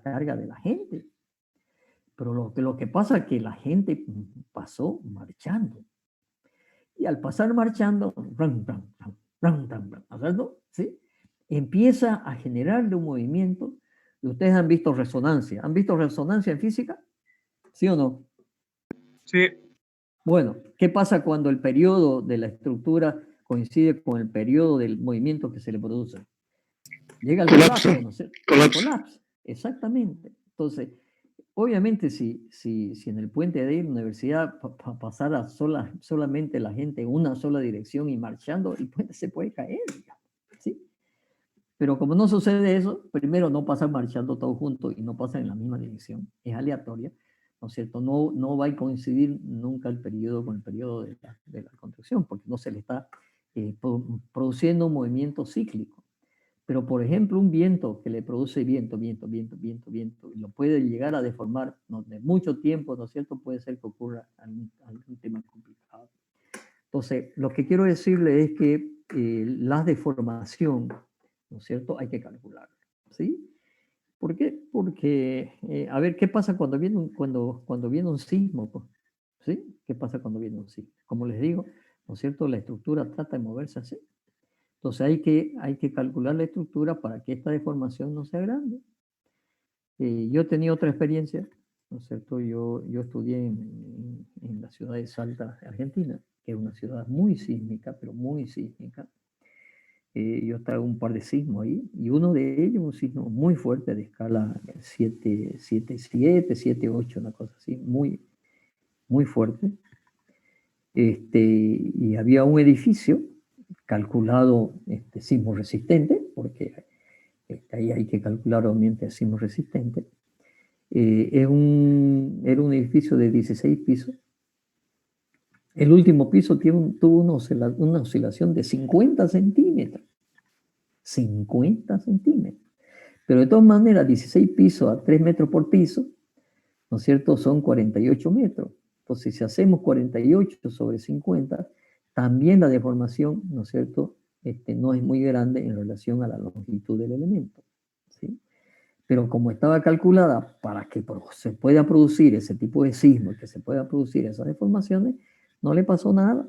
carga de la gente. Pero lo que pasa es que la gente pasó marchando. Y al pasar marchando, ¿sí?, empieza a generarle un movimiento. Y ustedes han visto resonancia. ¿Han visto resonancia en física? ¿Sí o no? Sí. Bueno, ¿qué pasa cuando el periodo de la estructura coincide con el periodo del movimiento que se le produce? Llega el colapso, ¿no es cierto? Colapso, exactamente. Entonces, obviamente, si en el puente de la universidad pasara solamente la gente en una sola dirección y marchando, el puente se puede caer, digamos, ¿sí? Pero como no sucede eso, primero no pasan marchando todos juntos y no pasan en la misma dirección, es aleatoria, ¿no es cierto? No va a coincidir nunca el periodo con el periodo de la construcción, porque no se le está produciendo un movimiento cíclico. Pero, por ejemplo, un viento que le produce viento, y lo puede llegar a deformar, ¿no?, de mucho tiempo, ¿no es cierto?, puede ser que ocurra algún tema complicado. Entonces, lo que quiero decirle es que la deformación, ¿no es cierto?, hay que calcularla, ¿sí? ¿Por qué? Porque, a ver, ¿qué pasa cuando viene un sismo? ¿Sí? ¿Qué pasa cuando viene un sismo? Como les digo, ¿no es cierto?, la estructura trata de moverse así. Entonces hay que calcular la estructura para que esta deformación no sea grande. Yo he tenido otra experiencia, ¿no es cierto? Yo estudié en la ciudad de Salta, Argentina, que es una ciudad muy sísmica, pero muy sísmica. Yo estaba en un par de sismos ahí, y uno de ellos, un sismo muy fuerte de escala 7.8, una cosa así, muy, muy fuerte. Y había un edificio calculado sismo resistente, porque ahí hay que calcular obviamente el sismo resistente. Era un edificio de 16 pisos. El último piso tuvo una oscilación de 50 centímetros. 50 centímetros. Pero de todas maneras, 16 pisos a 3 metros por piso, ¿no es cierto?, son 48 metros. Entonces, si hacemos 48 sobre 50, también la deformación, ¿no es cierto?, no es muy grande en relación a la longitud del elemento, ¿sí? Pero como estaba calculada para que se pueda producir ese tipo de sismo, que se pueda producir esas deformaciones, no le pasó nada.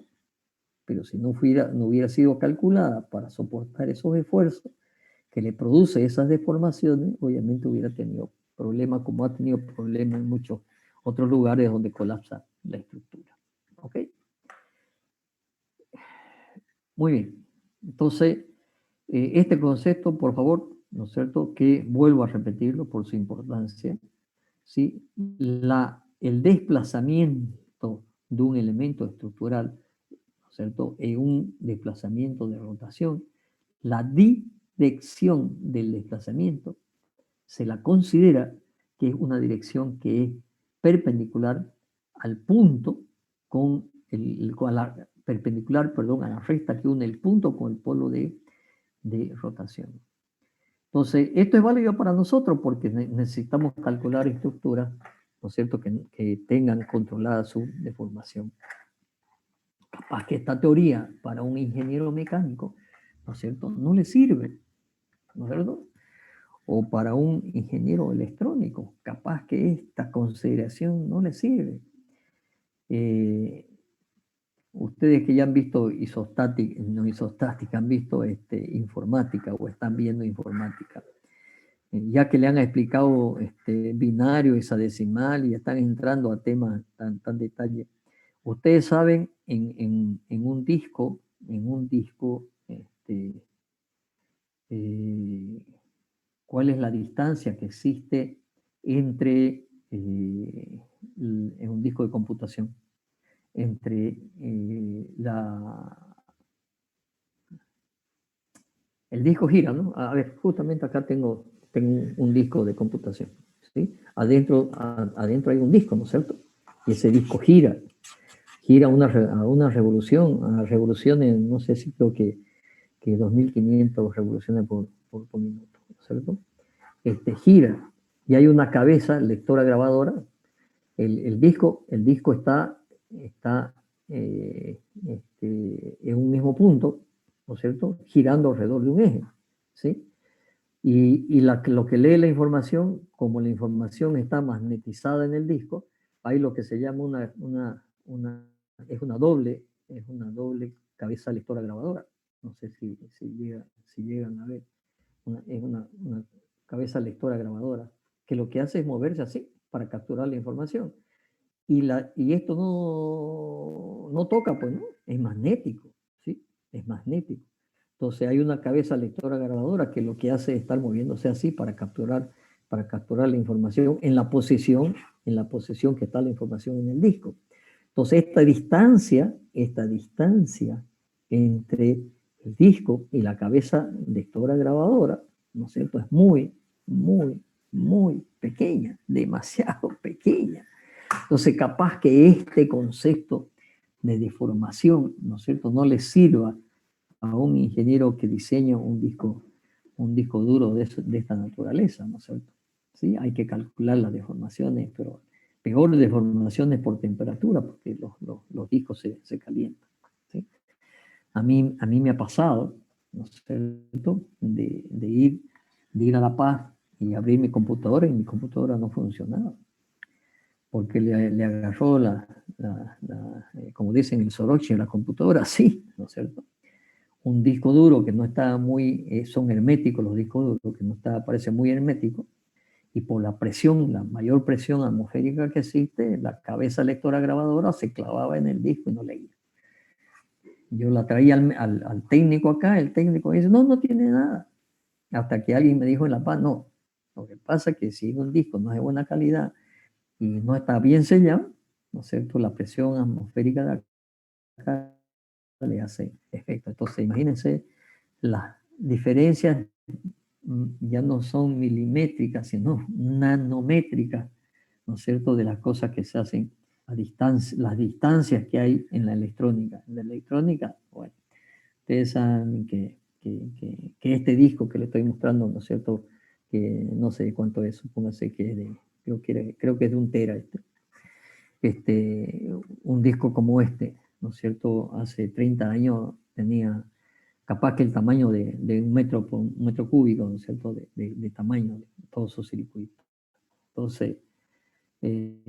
Pero si no hubiera sido calculada para soportar esos esfuerzos que le produce esas deformaciones, obviamente hubiera tenido problemas, como ha tenido problemas en muchos otros lugares donde colapsa la estructura. ¿Ok? Muy bien. Entonces, este concepto, por favor, ¿no es cierto?, que vuelvo a repetirlo por su importancia, ¿sí? El desplazamiento de un elemento estructural, ¿no es cierto?, en un desplazamiento de rotación, la dirección del desplazamiento se la considera que es una dirección que es perpendicular al punto perpendicular, perdón, a la recta que une el punto con el polo de rotación. Entonces, esto es válido para nosotros porque necesitamos calcular estructuras, ¿no es cierto?, que tengan controlada su deformación. Capaz que esta teoría para un ingeniero mecánico, ¿no es cierto?, no le sirve, ¿no es cierto? O para un ingeniero electrónico, capaz que esta consideración no le sirve. Ustedes que ya han visto isostática, no isostática, han visto informática o están viendo informática, ya que le han explicado binario, hexadecimal y están entrando a temas tan detalle. Ustedes saben en un disco, cuál es la distancia que existe entre, en un disco de computación, entre el disco gira, ¿no? A ver, justamente acá tengo un disco de computación, ¿sí? Adentro hay un disco, ¿no es cierto? Y ese disco gira a una revolución, a revoluciones, no sé si creo que 2500 revoluciones por minuto, ¿no es cierto? Gira y hay una cabeza lectora grabadora. El disco está en un mismo punto, ¿no es cierto?, girando alrededor de un eje, ¿sí? Y lo que lee la información, como la información está magnetizada en el disco, hay lo que se llama es una doble cabeza lectora grabadora. No sé si llegan a ver. Es una cabeza lectora grabadora, que lo que hace es moverse así para capturar la información. Y esto no toca, pues, ¿no? Es magnético, ¿sí? Es magnético. Entonces hay una cabeza lectora grabadora que lo que hace es estar moviéndose así para capturar la información en la posición que está la información en el disco. Entonces esta distancia entre el disco y la cabeza lectora grabadora, ¿no es cierto?, es muy, muy, muy pequeña, demasiado pequeña. Entonces, capaz que este concepto de deformación, ¿no es cierto?, no le sirva a un ingeniero que diseña un disco duro de esta naturaleza, ¿no es cierto? ¿Sí? Hay que calcular las deformaciones, pero peor deformaciones por temperatura, porque los discos se calientan, ¿sí? A mí me ha pasado, ¿no es cierto?, de ir a La Paz y abrir mi computadora y mi computadora no funcionaba, porque le agarró como dicen el soroche, la computadora, sí, ¿no es cierto? Un disco duro que no está muy, son herméticos los discos duros, que no está, parece muy hermético, y por la mayor presión atmosférica que existe, la cabeza lectora grabadora se clavaba en el disco y no leía. Yo la traía al técnico acá, el técnico dice, no tiene nada. Hasta que alguien me dijo en La Paz, no, lo que pasa es que si un disco no es de buena calidad y no está bien sellado, ¿no es cierto?, la presión atmosférica de acá le hace efecto. Entonces, imagínense, las diferencias ya no son milimétricas, sino nanométricas, ¿no es cierto?, de las cosas que se hacen a distancia, las distancias que hay en la electrónica. En la electrónica, bueno, ustedes saben que este disco que le estoy mostrando, ¿no es cierto?, que no sé cuánto es, supóngase que es creo que es de 1 tera un disco como este, ¿no es cierto?, hace 30 años tenía capaz que el tamaño de 1 metro por 1 metro cúbico, ¿no es cierto?, de tamaño de todos esos circuitos. Entonces,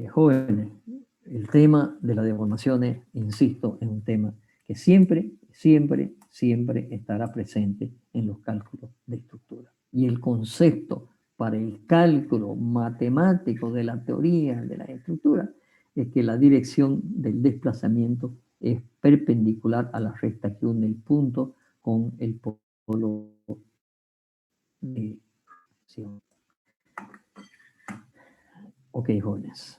jóvenes, el tema de las deformaciones, insisto, es un tema que siempre, siempre, siempre estará presente en los cálculos de estructura. Y el concepto para el cálculo matemático de la teoría de la estructura es que la dirección del desplazamiento es perpendicular a la recta que une el punto con el polo de acción. Ok, jóvenes.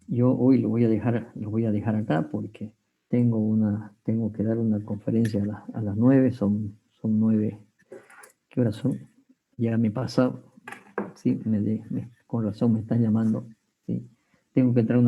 Yo hoy lo voy a dejar acá porque tengo que dar una conferencia a las 9, son 9. ¿Qué horas son? Ya me he pasado. Sí, con razón me están llamando. ¿Sí? Tengo que entrar a una